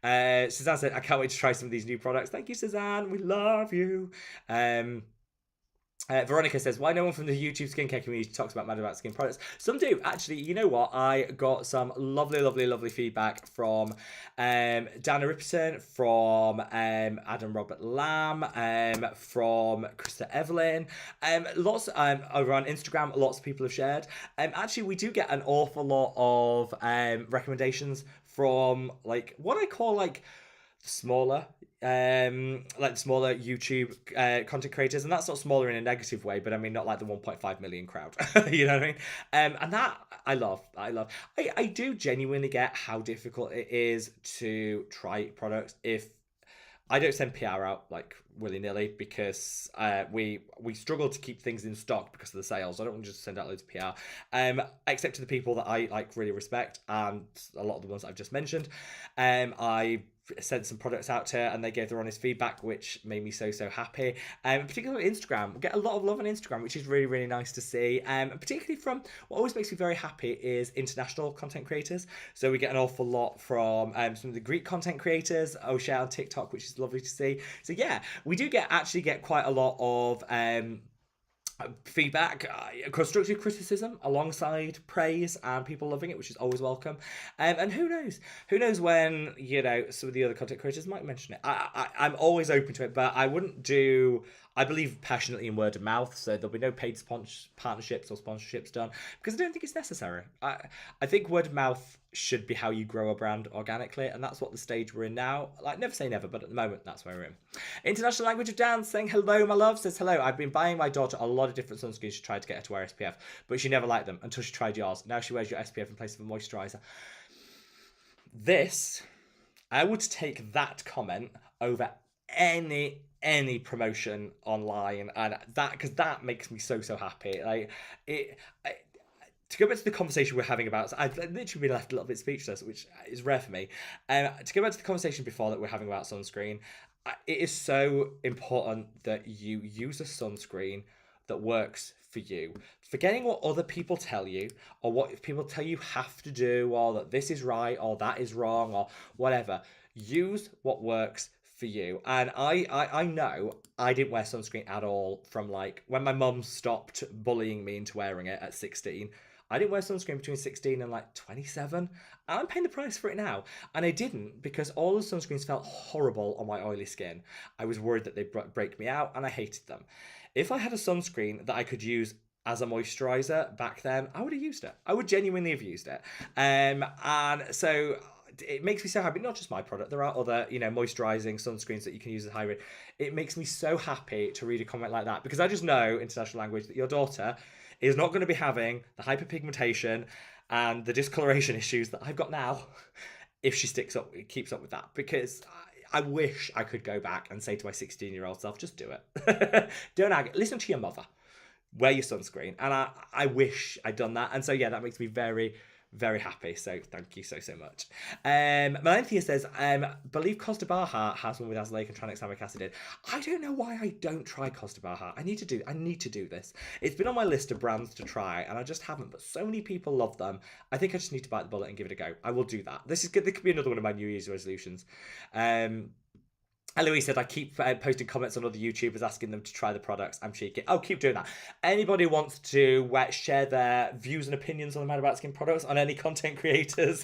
Suzanne said, I can't wait to try some of these new products. Thank you, Suzanne. We love you. Veronica says, why no one from the YouTube skincare community talks about Mad About Skin products? Some do. Actually, you know what? I got some lovely feedback from Dana Ripperton, from Adam Robert Lamb, from Krista Evelyn. Lots over on Instagram, lots of people have shared. Actually, we do get an awful lot of recommendations from like what I call like smaller YouTube content creators, and that's not smaller in a negative way, but I mean not like the 1.5 million crowd. You know what I mean? And that I love. I do genuinely get how difficult it is to try products if I don't send PR out like willy-nilly, because we struggle to keep things in stock because of the sales. I don't want to just send out loads of PR, except to the people that I like really respect, and a lot of the ones I've just mentioned. I sent some products out to, and they gave their honest feedback, which made me so happy. Particularly Instagram, we get a lot of love on Instagram, which is really nice to see. Particularly from, what always makes me very happy is international content creators. So we get an awful lot from some of the Greek content creators, O'Shea on TikTok, which is lovely to see. So yeah, we do actually get quite a lot of feedback, constructive criticism alongside praise, and people loving it, which is always welcome. And who knows when, you know, some of the other content creators might mention it. I'm always open to it, but I believe passionately in word of mouth, so there'll be no paid partnerships or sponsorships done, because I don't think it's necessary. I think word of mouth should be how you grow a brand organically, and that's what the stage we're in now. Like, never say never, but at the moment, that's where we're in. International Language of Dance saying hello, my love, says hello. I've been buying my daughter a lot of different sunscreens to try to get her to wear SPF, but she never liked them until she tried yours. Now she wears your SPF in place of a moisturizer. I would take that comment over any promotion online, and that, because that makes me so happy. Like to go back to the conversation we're having about, I've literally been left a little bit speechless, which is rare for me. To go back to the conversation before that we're having about sunscreen, it is so important that you use a sunscreen that works for you. Forgetting what other people tell you, or what people tell you have to do, or that this is right or that is wrong or whatever. Use what works for you. And I know I didn't wear sunscreen at all from like when my mum stopped bullying me into wearing it at 16. I didn't wear sunscreen between 16 and like 27. And I'm paying the price for it now. And I didn't because all the sunscreens felt horrible on my oily skin. I was worried that they'd break me out and I hated them. If I had a sunscreen that I could use as a moisturizer back then, I would have used it. I would genuinely have used it. And so it makes me so happy. Not just my product, there are other, moisturizing sunscreens that you can use as hydrate. It makes me so happy to read a comment like that because I just know, international language, that your daughter is not going to be having the hyperpigmentation and the discoloration issues that I've got now if she keeps up with that. Because I wish I could go back and say to my 16-year-old self, just do it. Don't listen to your mother. Wear your sunscreen. And I wish I'd done that. And so, yeah, that makes me very, very happy. So thank you so much. Melanthea says, believe Costa Baja has one with azelaic and tranexamic acid in. I don't know why I don't try Costa Baja. I need to do this. It's been on my list of brands to try and I just haven't, but so many people love them. I think I just need to bite the bullet and give it a go. I will do that. This could be another one of my New Year's resolutions. Eloise said, I keep posting comments on other YouTubers asking them to try the products. I'm cheeky. I'll keep doing that. Anybody who wants to share their views and opinions on the Mad About Skin products on any content creators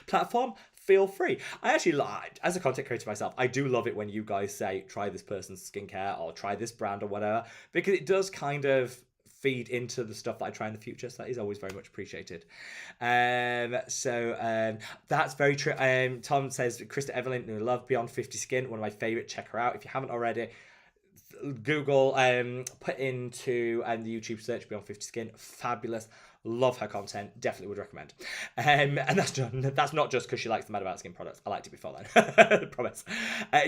platform, feel free. I actually, as a content creator myself, I do love it when you guys say, try this person's skincare or try this brand or whatever, because it does kind of feed into the stuff that I try in the future, so that is always very much appreciated. That's very true. Tom says, Krista Evelyn, who love Beyond 50 Skin, one of my favorite. Check her out if you haven't already. Google, put into the YouTube search Beyond 50 Skin. Fabulous. Love her content. Definitely would recommend. And that's not just because she likes the Mad About Skin products. I liked it before then. Promise.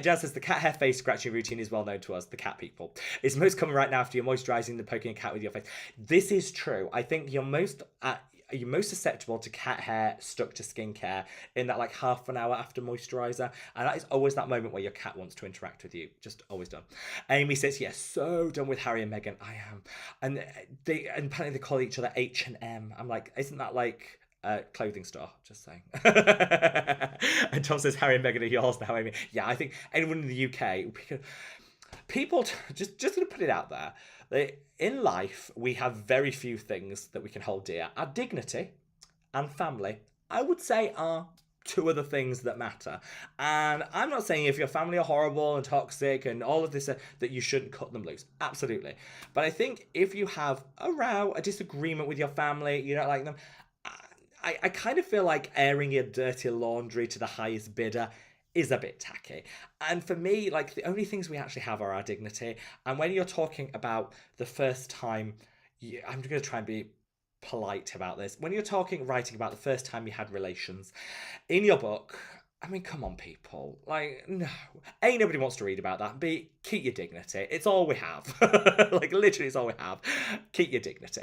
Jan says, the cat hair face scratching routine is well known to us, the cat people. It's most common right now after you're moisturising and poking a cat with your face. This is true. I think you're most susceptible to cat hair stuck to skincare in that like half an hour after moisturiser, and that is always that moment where your cat wants to interact with you. Just always done. Amy says, yes, so done with Harry and Meghan. I am. And apparently they call each other H&M. I'm like, isn't that like a clothing store? Just saying. And Tom says, Harry and Meghan are yours now, Amy. Yeah, I think anyone in the UK, people, just going to put it out there, in life, we have very few things that we can hold dear. Our dignity and family, I would say, are two of the things that matter. And I'm not saying if your family are horrible and toxic and all of this, that you shouldn't cut them loose. Absolutely. But I think if you have a row, a disagreement with your family, you don't like them, I kind of feel like airing your dirty laundry to the highest bidder is a bit tacky. And for me, like, the only things we actually have are our dignity. And when you're talking about the first time, I'm going to try and be polite about this. When you're writing about the first time you had relations in your book, I mean, come on, people. Like, no. A, nobody wants to read about that. B, keep your dignity. It's all we have. Like, literally, it's all we have. Keep your dignity.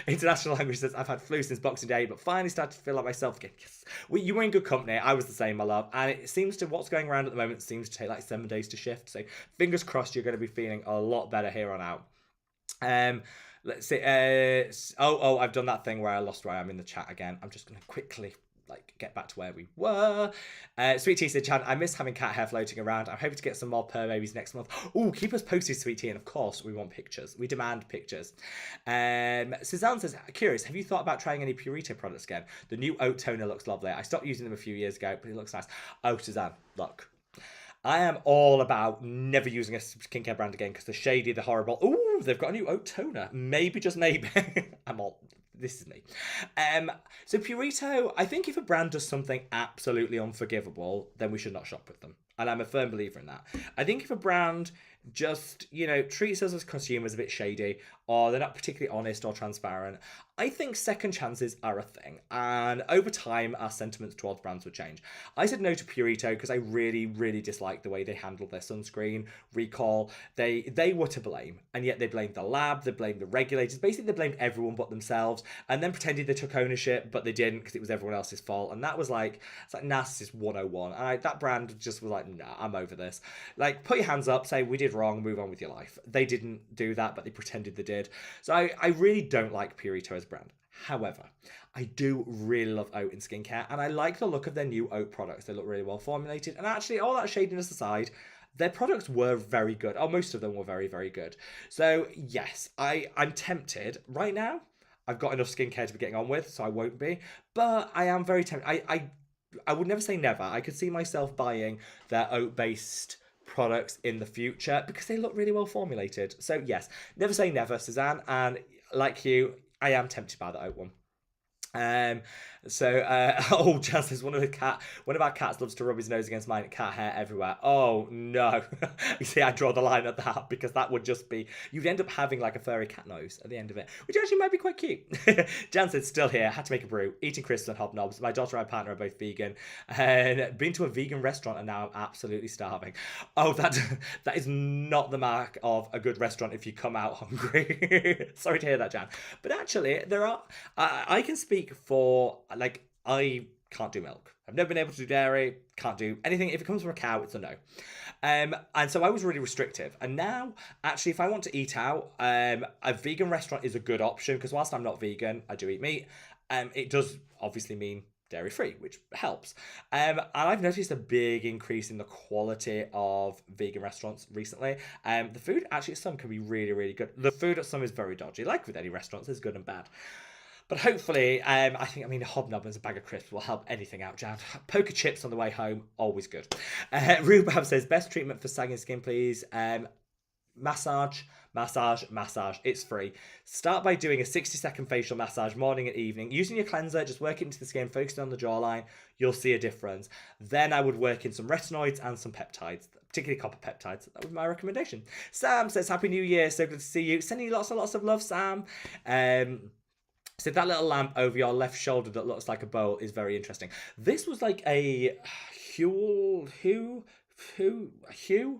International language says, I've had flu since Boxing Day, but finally started to feel like myself again. Yes. Well, you were in good company. I was the same, my love. And it seems to, what's going around at the moment seems to take like 7 days to shift. So fingers crossed you're going to be feeling a lot better here on out. Let's see. I've done that thing where I lost where I am in the chat again. I'm just going to quickly get back to where we were. Sweet Tea said, Chan, I miss having cat hair floating around. I'm hoping to get some more purr babies next month. Oh, keep us posted, Sweet Tea. And of course, we want pictures. We demand pictures. Suzanne says, curious, have you thought about trying any Purito products again? The new oat toner looks lovely. I stopped using them a few years ago, but it looks nice. Oh, Suzanne, look. I am all about never using a skincare brand again because they're shady, they're horrible. Ooh, they've got a new oat toner. Maybe, just maybe. This is me. So Purito, I think if a brand does something absolutely unforgivable, then we should not shop with them. And I'm a firm believer in that. I think if a brand just, treats us as consumers a bit shady, or they're not particularly honest or transparent, I think second chances are a thing. And over time, our sentiments towards brands would change. I said no to Purito because I really, really disliked the way they handled their sunscreen recall. They were to blame, and yet they blamed the lab, they blamed the regulators. Basically, they blamed everyone but themselves, and then pretended they took ownership, but they didn't because it was everyone else's fault. And that was it's like narcissist 101. And that brand just was like, nah, I'm over this. Like, put your hands up, say we did wrong, move on with your life. They didn't do that, but they pretended they did. So I really don't like Purito as a brand. However, I do really love oat in skincare, and I like the look of their new oat products. They look really well formulated, and actually, all that shadiness aside, their products were very good. Oh, most of them were very, very good. So yes, I'm tempted right now. I've got enough skincare to be getting on with, so I won't be. But I am very tempted. I would never say never. I could see myself buying their oat-based products in the future because they look really well formulated. So yes, never say never, Suzanne. And like you, I am tempted by the oat one. Um, oh, Jan says one of our cats loves to rub his nose against mine. Cat hair everywhere. Oh no! You see, I draw the line at that because that would just be you'd end up having like a furry cat nose at the end of it, which actually might be quite cute. Jan says still here. Had to make a brew. Eating crisps and hobnobs. My daughter and my partner are both vegan, and been to a vegan restaurant and now I'm absolutely starving. Oh, that is not the mark of a good restaurant if you come out hungry. Sorry to hear that, Jan. But actually, there are. I can speak for like I can't do milk. I've never been able to do dairy. Can't do anything. If it comes from a cow, it's a no. And so I was really restrictive. And now, actually, if I want to eat out, a vegan restaurant is a good option because whilst I'm not vegan, I do eat meat. It does obviously mean dairy free, which helps. And I've noticed a big increase in the quality of vegan restaurants recently. The food actually at some can be really, really good. The food at some is very dodgy. Like with any restaurants, there's good and bad. But hopefully, I mean, a hobnob and a bag of crisps will help anything out, Jan. Poker chips on the way home, always good. Rubab says, best treatment for sagging skin, please. Massage. It's free. Start by doing a 60-second facial massage morning and evening. Using your cleanser, just work it into the skin, focusing on the jawline. You'll see a difference. Then I would work in some retinoids and some peptides, particularly copper peptides. That would be my recommendation. Sam says, Happy New Year. So good to see you. Sending you lots and lots of love, Sam. So that little lamp over your left shoulder that looks like a bowl is very interesting. This was like a Hue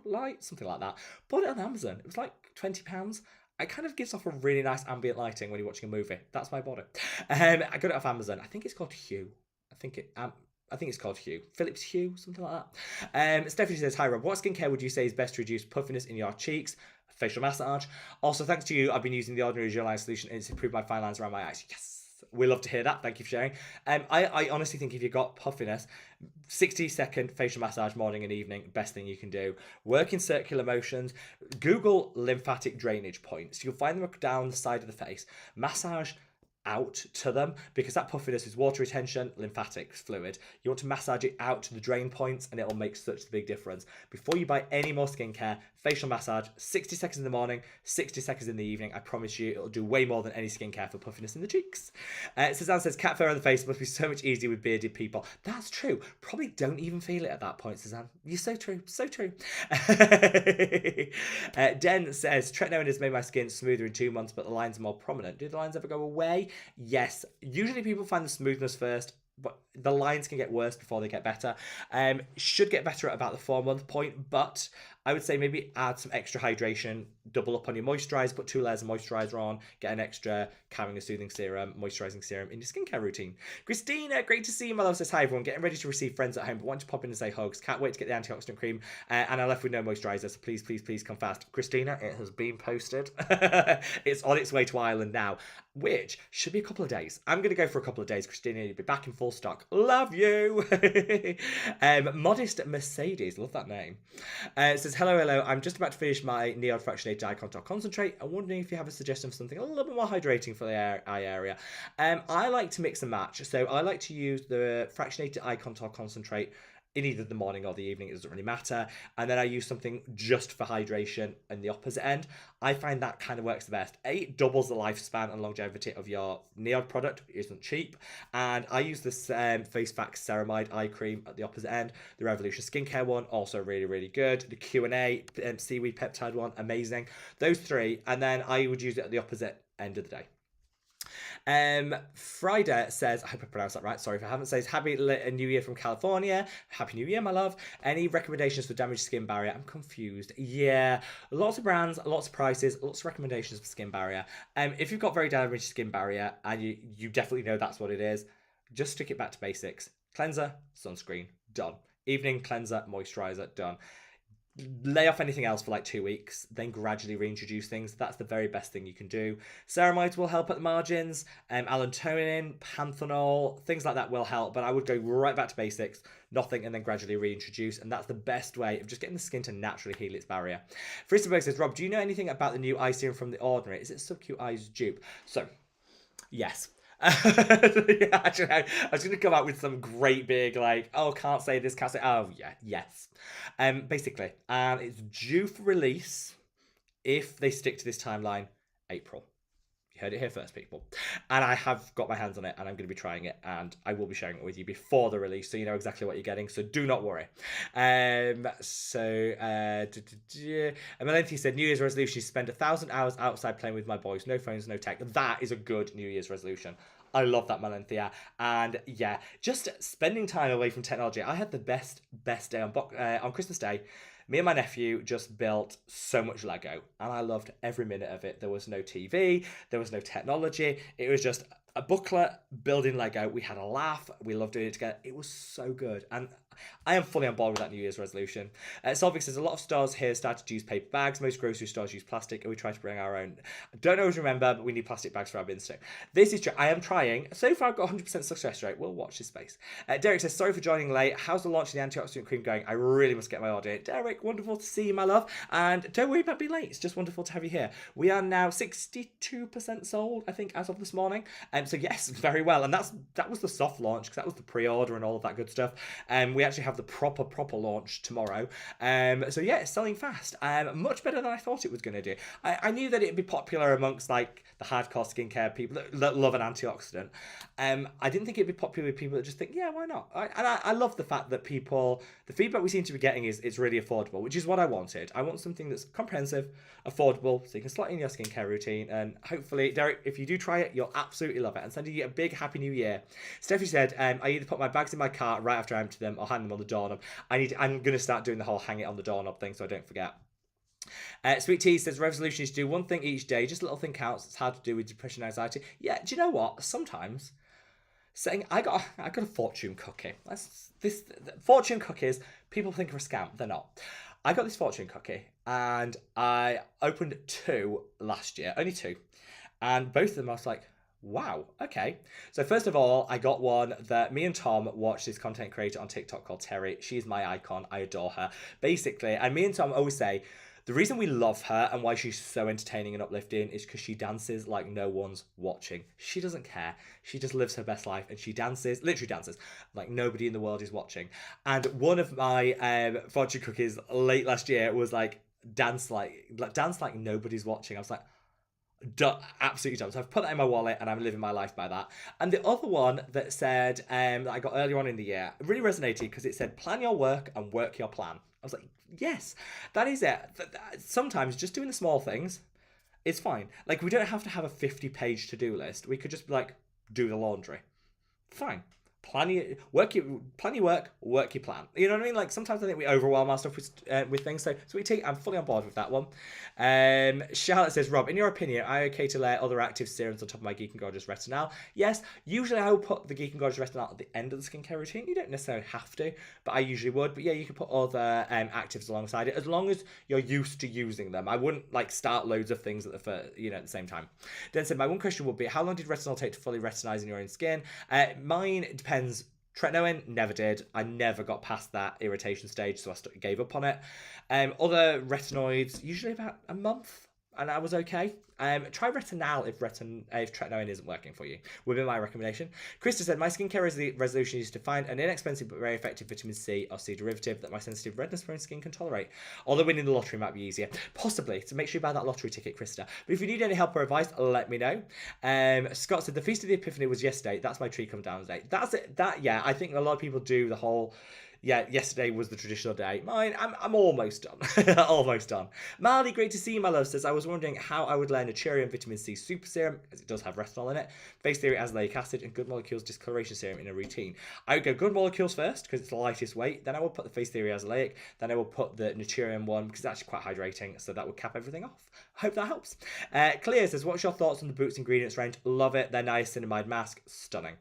light, something like that. Bought it on Amazon. It was like £20. It kind of gives off a really nice ambient lighting when you're watching a movie. That's why I bought it. I got it off Amazon. I think it's called Hue. I think it's called Hue. Philips Hue, something like that. Stephanie says, hi Rob, what skincare would you say is best to reduce puffiness in your cheeks? Facial massage. Also, thanks to you, I've been using the Ordinary Gel Line Solution and it's improved my fine lines around my eyes. Yes! We love to hear that. Thank you for sharing. I honestly think if you've got puffiness, 60-second facial massage morning and evening, best thing you can do. Work in circular motions. Google lymphatic drainage points. You'll find them down the side of the face. Massage out to them because that puffiness is water retention, lymphatic fluid. You want to massage it out to the drain points and it'll make such a big difference. Before you buy any more skincare, facial massage, 60 seconds in the morning, 60 seconds in the evening. I promise you it'll do way more than any skincare for puffiness in the cheeks. Suzanne says, cat fur on the face must be so much easier with bearded people. That's true. Probably don't even feel it at that point, Suzanne. You're so true. So true. Den says, tretinoin has made my skin smoother in 2 months, but the lines are more prominent. Do the lines ever go away? Yes. Usually people find the smoothness first, but the lines can get worse before they get better. Should get better at about the 4-month point, but I would say maybe add some extra hydration, double up on your moisturize, put 2 layers of moisturizer on, get an extra calming and soothing serum, moisturizing serum in your skincare routine. Christina, great to see you. My love says, hi everyone, getting ready to receive friends at home, but want to pop in and say hugs. Can't wait to get the antioxidant cream, and I left with no moisturizer, so please come fast. Christina, it has been posted. It's on its way to Ireland now, which should be a couple of days. I'm going to go for a couple of days, Christina. You'll be back in full stock. Love you. Modest Mercedes, love that name. It says, hello. I'm just about to finish my Neod Fractionated Eye Contact Concentrate. I'm wondering if you have a suggestion for something a little bit more hydrating for the eye area. I like to mix and match. So I like to use the Fractionated Eye Contact Concentrate in either the morning or the evening, it doesn't really matter. And then I use something just for hydration in the opposite end. I find that kind of works the best. It doubles the lifespan and longevity of your Neod product. It isn't cheap. And I use this Face Facts Ceramide eye cream at the opposite end. The Revolution Skincare one, also really, really good. The Q&A Seaweed Peptide one, amazing. Those three. And then I would use it at the opposite end of the day. Friday says, I hope I pronounced that right, sorry if I haven't, says, Happy New Year from California. Happy New Year, my love. Any recommendations for damaged skin barrier? I'm confused. Yeah, lots of brands, lots of prices, lots of recommendations for skin barrier. If you've got very damaged skin barrier and you definitely know that's what it is, just stick it back to basics. Cleanser, sunscreen, done. Evening cleanser, moisturizer, done. Lay off anything else for like 2 weeks, then gradually reintroduce things. That's the very best thing you can do. Ceramides will help at the margins. Allantoin, panthenol, things like that will help, but I would go right back to basics, nothing, and then gradually reintroduce. And that's the best way of just getting the skin to naturally heal its barrier. Fristenberg says, Rob, do you know anything about the new eye serum from The Ordinary? Is it Subcute Eyes dupe? So Yes. Yeah, actually, I was going to come out with some great big, like, oh, can't say this, can't say, oh, yeah, yes. Basically, and it's due for release if they stick to this timeline, April. You heard it here first, people. And I have got my hands on it, and I'm going to be trying it, and I will be sharing it with you before the release, so you know exactly what you're getting. So do not worry. And Melenti said, New Year's resolution is spend 1,000 hours outside playing with my boys. No phones, no tech. That is a good New Year's resolution. I love that, Melanthea. And yeah, just spending time away from technology. I had the best day on Christmas Day. Me and my nephew just built so much Lego, and I loved every minute of it. There was no TV, there was no technology. It was just a booklet building Lego. We had a laugh. We loved doing it together. It was so good, and I am fully on board with that New Year's resolution. Solvik says a lot of stores here started to use paper bags. Most grocery stores use plastic, and we try to bring our own. I don't always remember, but we need plastic bags for our bins too. This is true. I am trying. So far, I've got 100% success rate. We'll watch this space. Derek says, sorry for joining late. How's the launch of the antioxidant cream going? I really must get my order in. Derek, wonderful to see you, my love. And don't worry about being late. It's just wonderful to have you here. We are now 62% sold, I think, as of this morning. So yes, very well. And that was the soft launch, because that was the pre-order and all of that good stuff. We actually have the proper launch tomorrow. So yeah, it's selling fast. Much better than I thought it was going to do. I knew that it'd be popular amongst like the hardcore skincare people that love an antioxidant. I didn't think it'd be popular with people that just think, yeah, why not? I love the fact that the feedback we seem to be getting is it's really affordable, which is what I wanted. I want something that's comprehensive, affordable, so you can slot in your skincare routine. And hopefully, Derek, if you do try it, you'll absolutely love it. And sending you a big happy new year. Stephanie said, I either put my bags in my car right after I empty them or hang them on the doorknob. I'm going to start doing the whole hang it on the doorknob thing so I don't forget. Sweet Tea says resolution is to do one thing each day. Just a little thing counts. It's hard to do with depression and anxiety. Yeah, do you know what? Sometimes saying I got a fortune cookie. This fortune cookies, people think are a scam. They're not. I got this fortune cookie and I opened 2 last year, only 2, and both of them I was like, wow, okay. So first of all, I got one that me and Tom watch this content creator on TikTok called Terry. She's my icon. I adore her. Basically, and me and Tom always say, the reason we love her and why she's so entertaining and uplifting is because she dances like no one's watching. She doesn't care. She just lives her best life and she dances, literally dances, like nobody in the world is watching. And one of my fortune cookies late last year was like, dance like nobody's watching. I was like, absolutely dumb. So I've put that in my wallet and I'm living my life by that. And the other one that said that I got earlier on in the year really resonated because it said plan your work and work your plan. I was like, yes, that is it. Sometimes just doing the small things is fine. Like we don't have to have a 50-page to-do list. We could just be like, do the laundry. Fine. Plan your work, work your plan. You know what I mean? Like sometimes I think we overwhelm ourselves with things. So I'm fully on board with that one. Charlotte says, Rob, in your opinion, are I okay to layer other active serums on top of my Geek and Gorgeous Retinol? Yes, usually I will put the Geek and Gorgeous Retinol at the end of the skincare routine. You don't necessarily have to, but I usually would. But yeah, you can put other actives alongside it as long as you're used to using them. I wouldn't like start loads of things at the same time. Then said, my one question would be, how long did retinol take to fully retinize in your own skin? Mine depends. Tretinoin, never did. I never got past that irritation stage, so I gave up on it. Other retinoids, usually about a month, and I was okay. Try Retinol if tretinoin isn't working for you, would be my recommendation. Krista said, my skincare resolution is to find an inexpensive but very effective vitamin C or C derivative that my sensitive redness-prone skin can tolerate. Although winning the lottery might be easier. Possibly, so make sure you buy that lottery ticket, Krista. But if you need any help or advice, let me know. Scott said, the Feast of the Epiphany was yesterday. That's my tree come down day. That's it. Yeah, I think a lot of people do the whole... Yeah, yesterday was the traditional day. Mine, I'm almost done. Almost done. Marley, great to see you, my love, says, I was wondering how I would learn a Naturium Vitamin C Super Serum, as it does have retinol in it, Face Theory azelaic acid, and Good Molecules Discoloration Serum in a routine. I would go Good Molecules first, because it's the lightest weight, then I will put the Face Theory azelaic, then I will put the Naturium one, because it's actually quite hydrating, so that would cap everything off. Hope that helps. Clea says, what's your thoughts on the Boots ingredients range? Love it. Their niacinamide mask, stunning.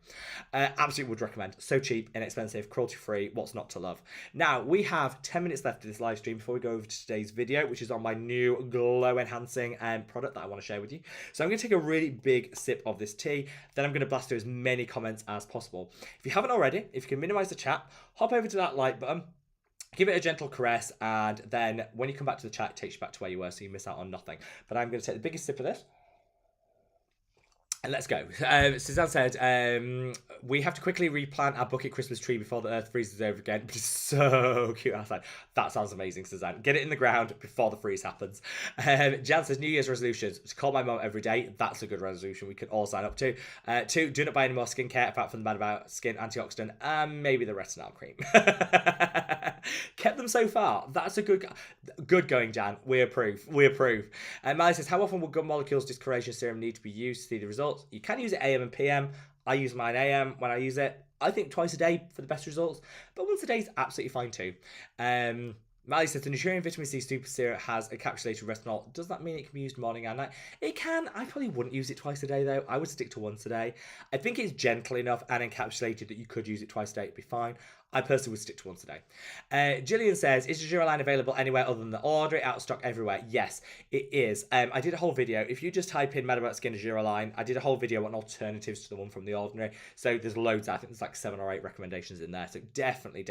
Absolutely would recommend. So cheap, inexpensive, cruelty-free, what's not to love? Now, we have 10 minutes left of this live stream before we go over to today's video, which is on my new glow-enhancing product that I want to share with you. So I'm going to take a really big sip of this tea, then I'm going to blast through as many comments as possible. If you haven't already, if you can minimize the chat, hop over to that like button, give it a gentle caress, and then when you come back to the chat, it takes you back to where you were, so you miss out on nothing. But I'm going to take the biggest sip of this. Let's go. Suzanne said, we have to quickly replant our bucket Christmas tree before the earth freezes over again. But it's so cute outside. That sounds amazing, Suzanne. Get it in the ground before the freeze happens. Jan says, New Year's resolutions. To call my mum every day. That's a good resolution we could all sign up to. 2, do not buy any more skincare apart from the Mad About Skin antioxidant and maybe the retinol cream. Kept them so far. That's a good going, Jan. We approve. Miley says, how often will Good Molecules Discoloration Serum need to be used to see the results? You can use it AM and PM. I use mine AM when I use it. I think twice a day for the best results, but once a day is absolutely fine too. Mally says the Nutrition Vitamin C Super Serum has encapsulated retinol. Does that mean it can be used morning and night? It can. I probably wouldn't use it twice a day though. I would stick to once a day. I think it's gentle enough and encapsulated that you could use it twice a day. It'd be fine. I personally would stick to once a day. Gillian says, is the Duraline available anywhere other than the Ordinary? Out of stock everywhere? Yes, it is. I did a whole video. If you just type in Mad About Skin Duraline, I did a whole video on alternatives to the one from the Ordinary. So there's loads. I think there's like 7 or 8 recommendations in there. So definitely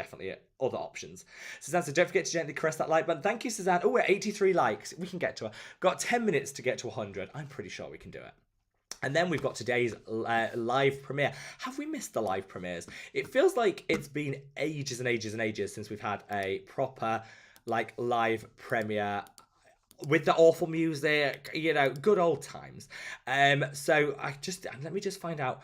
other options. Suzanne says, don't forget to gently caress that like button. Thank you, Suzanne. Oh, we're at 83 likes. We can get to her. Got 10 minutes to get to 100. I'm pretty sure we can do it. And then we've got today's live premiere. Have we missed the live premieres? It feels like it's been ages and ages and ages since we've had a proper like live premiere with the awful music, you know, good old times. So let me just find out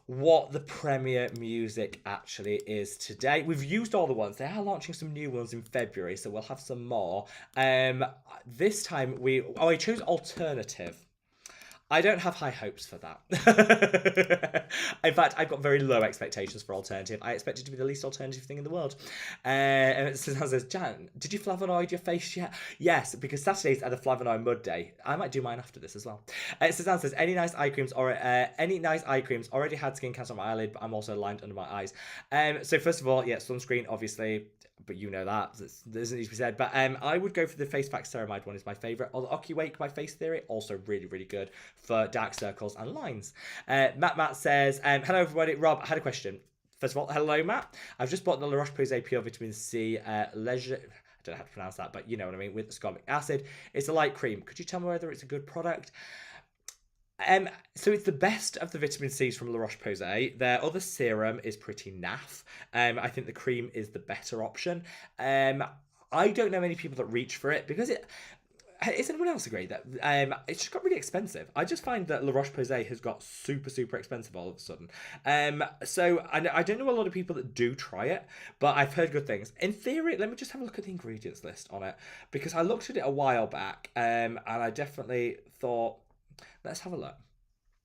what the premiere music actually is today. We've used all the ones. They are launching some new ones in February, so we'll have some more. This time I chose alternative. I don't have high hopes for that. In fact, I've got very low expectations for alternative. I expect it to be the least alternative thing in the world. And Suzanne says, Jan, did you flavonoid your face yet? Yes, because Saturdays are the flavonoid mud day. I might do mine after this as well. Suzanne says, any nice eye creams already had skin cancer on my eyelid, but I'm also lined under my eyes. So first of all, yeah, sunscreen, obviously. But you know that doesn't need to be said. But I would go for the Face Pack Ceramide one is my favourite. Or the OcuWake by Face Theory, also really, really good for dark circles and lines. Matt says, hello everybody. Rob, I had a question. First of all, hello Matt. I've just bought the La Roche-Posay Pure Vitamin C Leisure. I don't know how to pronounce that, but you know what I mean, with ascorbic acid. It's a light cream. Could you tell me whether it's a good product? So it's the best of the vitamin C's from La Roche-Posay. Their other serum is pretty naff. I think the cream is the better option. I don't know many people that reach for it because is anyone else agree that it's just got really expensive? I just find that La Roche-Posay has got super, super expensive all of a sudden. So I don't know a lot of people that do try it, but I've heard good things. In theory, let me just have a look at the ingredients list on it because I looked at it a while back and I definitely thought, let's have a look.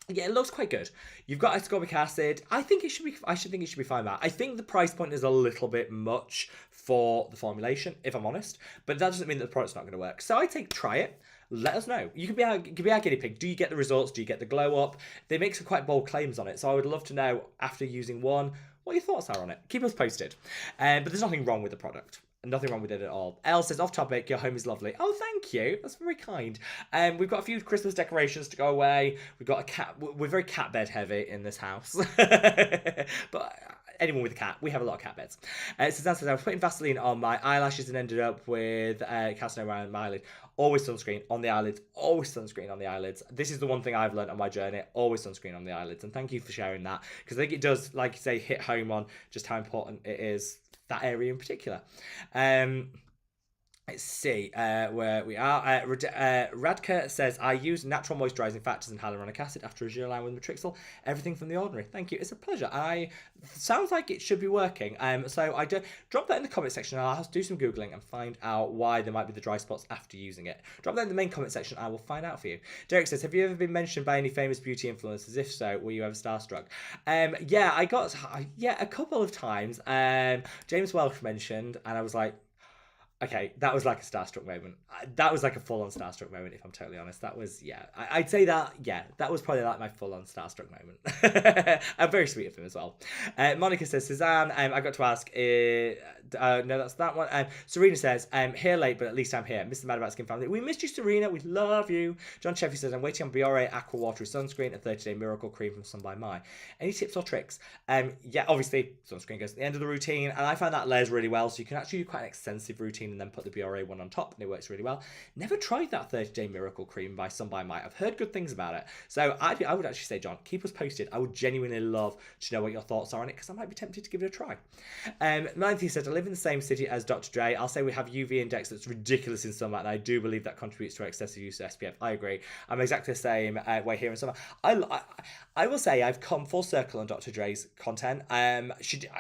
Yeah, it looks quite good. You've got ascorbic acid. I think it should be fine. That I think the price point is a little bit much for the formulation, if I'm honest. But that doesn't mean that the product's not going to work. So I try it. Let us know. You can be our guinea pig. Do you get the results? Do you get the glow up? They make some quite bold claims on it. So I would love to know after using one what your thoughts are on it. Keep us posted. But there's nothing wrong with the product. Nothing wrong with it at all. Elle says, off topic, your home is lovely. Oh, thank you. That's very kind. We've got a few Christmas decorations to go away. We've got a cat. We're very cat bed heavy in this house. But anyone with a cat, we have a lot of cat beds. Suzanne says, I was putting Vaseline on my eyelashes and ended up with calcium around my eyelid. Always sunscreen on the eyelids. Always sunscreen on the eyelids. This is the one thing I've learned on my journey. Always sunscreen on the eyelids. And thank you for sharing that. Because I think it does, like you say, hit home on just how important it is, that area in particular. Let's see where we are. Radka says, I use natural moisturising factors and hyaluronic acid after a Duraline with Matrixyl. Everything from the Ordinary. Thank you. It's a pleasure. Sounds like it should be working. So I do drop that in the comment section. I'll have to do some Googling and find out why there might be the dry spots after using it. Drop that in the main comment section. I will find out for you. Derek says, have you ever been mentioned by any famous beauty influencers? If so, were you ever starstruck? Yeah, I got a couple of times. James Welsh mentioned, and I was like, okay, that was like a starstruck moment. That was like a full-on starstruck moment, if I'm totally honest. That was, I'd say that, that was probably like my full-on starstruck moment. I'm very sweet of him as well. Monica says, Suzanne, I got to ask, no, that's that one. Serena says, here late, but at least I'm here. Mr. Mad About Skin family. We missed you, Serena. We love you. John Sheffy says, I'm waiting on Biore Aqua Watery Sunscreen, a 30-day miracle cream from Sun by Mai. Any tips or tricks? Yeah, obviously, sunscreen goes at the end of the routine, and I find that layers really well, so you can actually do quite an extensive routine routine and then put the BRA one on top, and it works really well. Never tried that 30-day miracle cream by Some by Might. I've heard good things about it. So I would actually say, John, keep us posted. I would genuinely love to know what your thoughts are on it, because I might be tempted to give it a try. Melanie said, I live in the same city as Dr. Dre. I'll say we have UV index that's ridiculous in summer, and I do believe that contributes to excessive use of SPF. I agree. I'm exactly the same way here in summer. I will say I've come full circle on Dr. Dre's content. I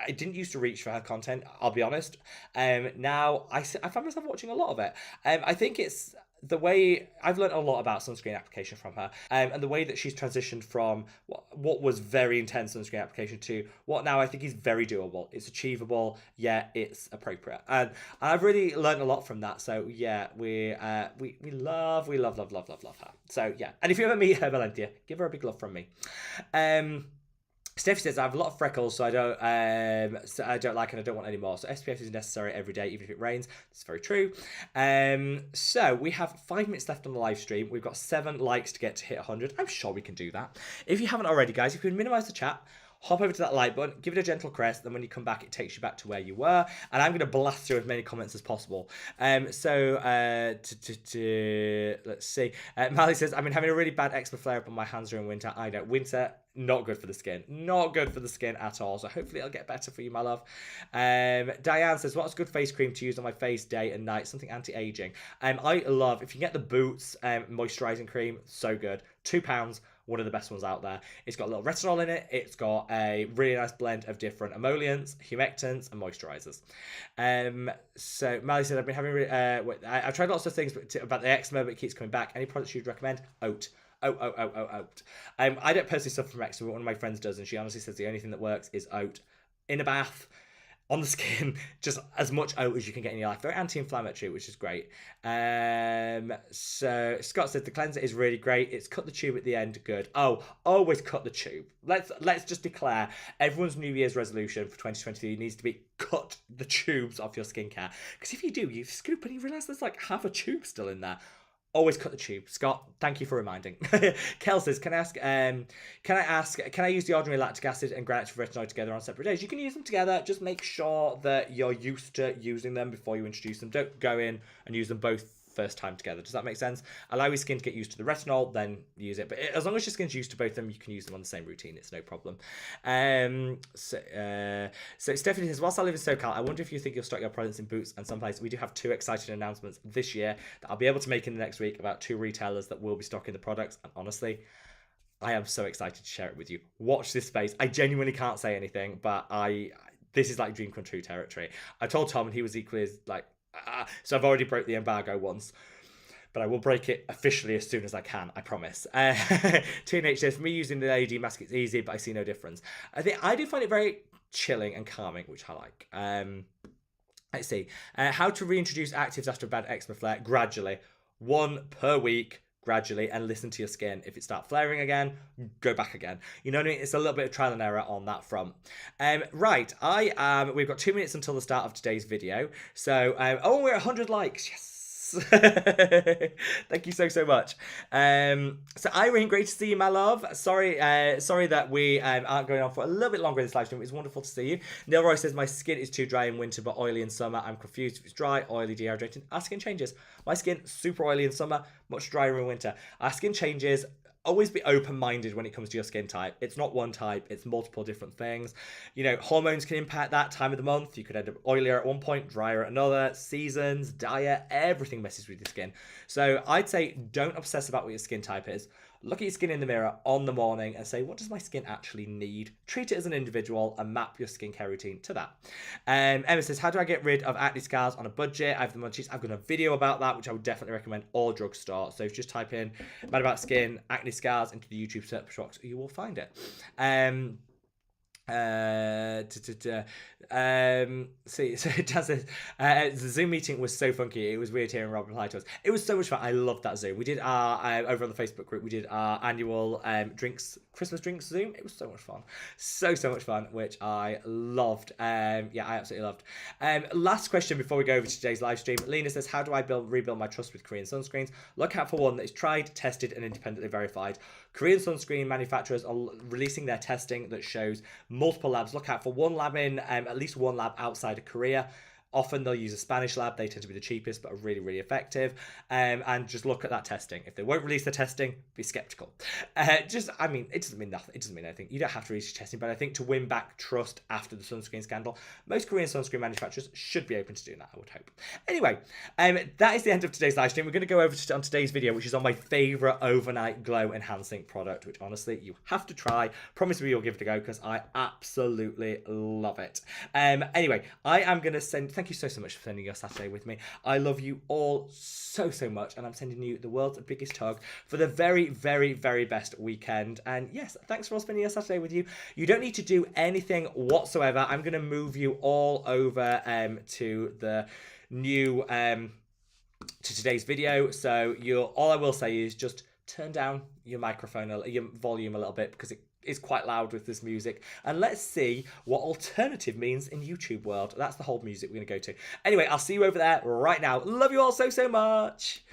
didn't used to reach for her content, I'll be honest. Now I find myself watching a lot of it. I think it's the way I've learned a lot about sunscreen application from her, and the way that she's transitioned from what was very intense sunscreen application to what now I think is very doable. It's achievable, yet it's appropriate, and I've really learned a lot from that. So yeah, we love her. So yeah, and if you ever meet her, Valentia, give her a big love from me. Steffi says, I have a lot of freckles, so I don't like it, and I don't want any more. So SPF is necessary every day, even if it rains. That's very true. So we have 5 minutes left on the live stream. We've got 7 likes to get to hit 100. I'm sure we can do that. If you haven't already, guys, if you can minimize the chat, hop over to that like button, give it a gentle caress, then when you come back, it takes you back to where you were. And I'm going to blast through as many comments as possible. Let's see. Mally says, I've been having a really bad eczema flare-up on my hands during winter. I know, winter, not good for the skin. Not good for the skin at all. So hopefully it'll get better for you, my love. Diane says, what's a good face cream to use on my face day and night? Something anti-aging. I love, if you get the Boots moisturizing cream, so good. £2. One of the best ones out there. It's got a little retinol in it. It's got a really nice blend of different emollients, humectants, and moisturizers. So Mally said, I've been having, I've tried lots of things about the eczema, but it keeps coming back. Any products you'd recommend? Oat. Oat. I don't personally suffer from eczema, but one of my friends does, and she honestly says the only thing that works is oat. In a bath, on the skin, just as much oat as you can get in your life. Very anti-inflammatory, which is great. So Scott said the cleanser is really great. It's cut the tube at the end. Good. Oh, always cut the tube. Let's just declare everyone's New Year's resolution for 2023 needs to be cut the tubes off your skincare. Because if you do, you scoop and you realise there's like half a tube still in there. Always cut the tube. Scott, thank you for reminding. Kel says, can I use the ordinary lactic acid and granulated retinol together on separate days? You can use them together. Just make sure that you're used to using them before you introduce them. Don't go in and use them both first time together. Does that make sense? Allow your skin to get used to the retinol, then use it. But as long as your skin's used to both of them, you can use them on the same routine. It's no problem. So Stephanie says, whilst I live in SoCal, I wonder if you think you'll stock your products in Boots and someplace. We do have 2 exciting announcements this year that I'll be able to make in the next week about 2 retailers that will be stocking the products. And honestly, I am so excited to share it with you. Watch this space. I genuinely can't say anything, but this is like dream come true territory. I told Tom, and he was equally as like, so I've already broke the embargo once, but I will break it officially as soon as I can, I promise. TNH says, for me using the LED mask, it's easy, but I see no difference. I do find it very chilling and calming, which I like. Let's see. How to reintroduce actives after a bad eczema flare? Gradually. 1 per week. Gradually, and listen to your skin. If it starts flaring again, go back again. You know what I mean? It's a little bit of trial and error on that front. Right, we've got 2 minutes until the start of today's video. So, we're at 100 likes. Yes. Thank you so much. So Irene, great to see you, my love. Sorry that we aren't going on for a little bit longer in this live stream. It's wonderful to see you. Neil Roy says, my skin is too dry in winter but oily in summer. I'm confused if it's dry, oily, dehydrated. Our skin changes. My skin super oily in summer, much drier in winter. Our skin changes. Always be open-minded when it comes to your skin type. It's not one type, it's multiple different things. You know, hormones can impact that time of the month. You could end up oilier at one point, drier at another. Seasons, diet, everything messes with your skin. So I'd say don't obsess about what your skin type is. Look at your skin in the mirror on the morning and say, what does my skin actually need? Treat it as an individual and map your skincare routine to that. Emma says, how do I get rid of acne scars on a budget? I have the munchies. I've got a video about that, which I would definitely recommend all drugstore. So if you just type in Mad About Skin, acne scars into the YouTube search box, you will find it. See, so it does this. The Zoom meeting was so funky. It was weird hearing Rob reply to us. It was so much fun. I loved that Zoom. We did our over on the Facebook group. We did our annual Christmas drinks Zoom. It was so much fun. So much fun, which I loved. Yeah, I absolutely loved. Last question before we go over to today's live stream. Lena says, how do I rebuild my trust with Korean sunscreens? Look out for one that is tried, tested, and independently verified. Korean sunscreen manufacturers are releasing their testing that shows multiple labs. Look out for one lab in, at least one lab outside of Korea. Often they'll use a Spanish lab. They tend to be the cheapest, but are really, really effective. And just look at that testing. If they won't release the testing, be skeptical. It doesn't mean nothing. It doesn't mean anything. You don't have to release your testing, but I think to win back trust after the sunscreen scandal, most Korean sunscreen manufacturers should be open to doing that, I would hope. Anyway, that is the end of today's live stream. We're going to go over on today's video, which is on my favourite overnight glow enhancing product, which honestly you have to try. Promise me you'll give it a go because I absolutely love it. Anyway, I am going to thank you so much for spending your Saturday with me. I love you all so much, and I'm sending you the world's biggest hug for the very, very, very best weekend. And yes, thanks for all spending your Saturday with you. You don't need to do anything whatsoever. I'm going to move you all over to the new to today's video. So all I will say is just turn down your microphone, your volume a little bit, because it is quite loud with this music, and let's see what alternative means in YouTube world. That's the whole music we're going to go to. Anyway, I'll see you over there right now. Love you all so much.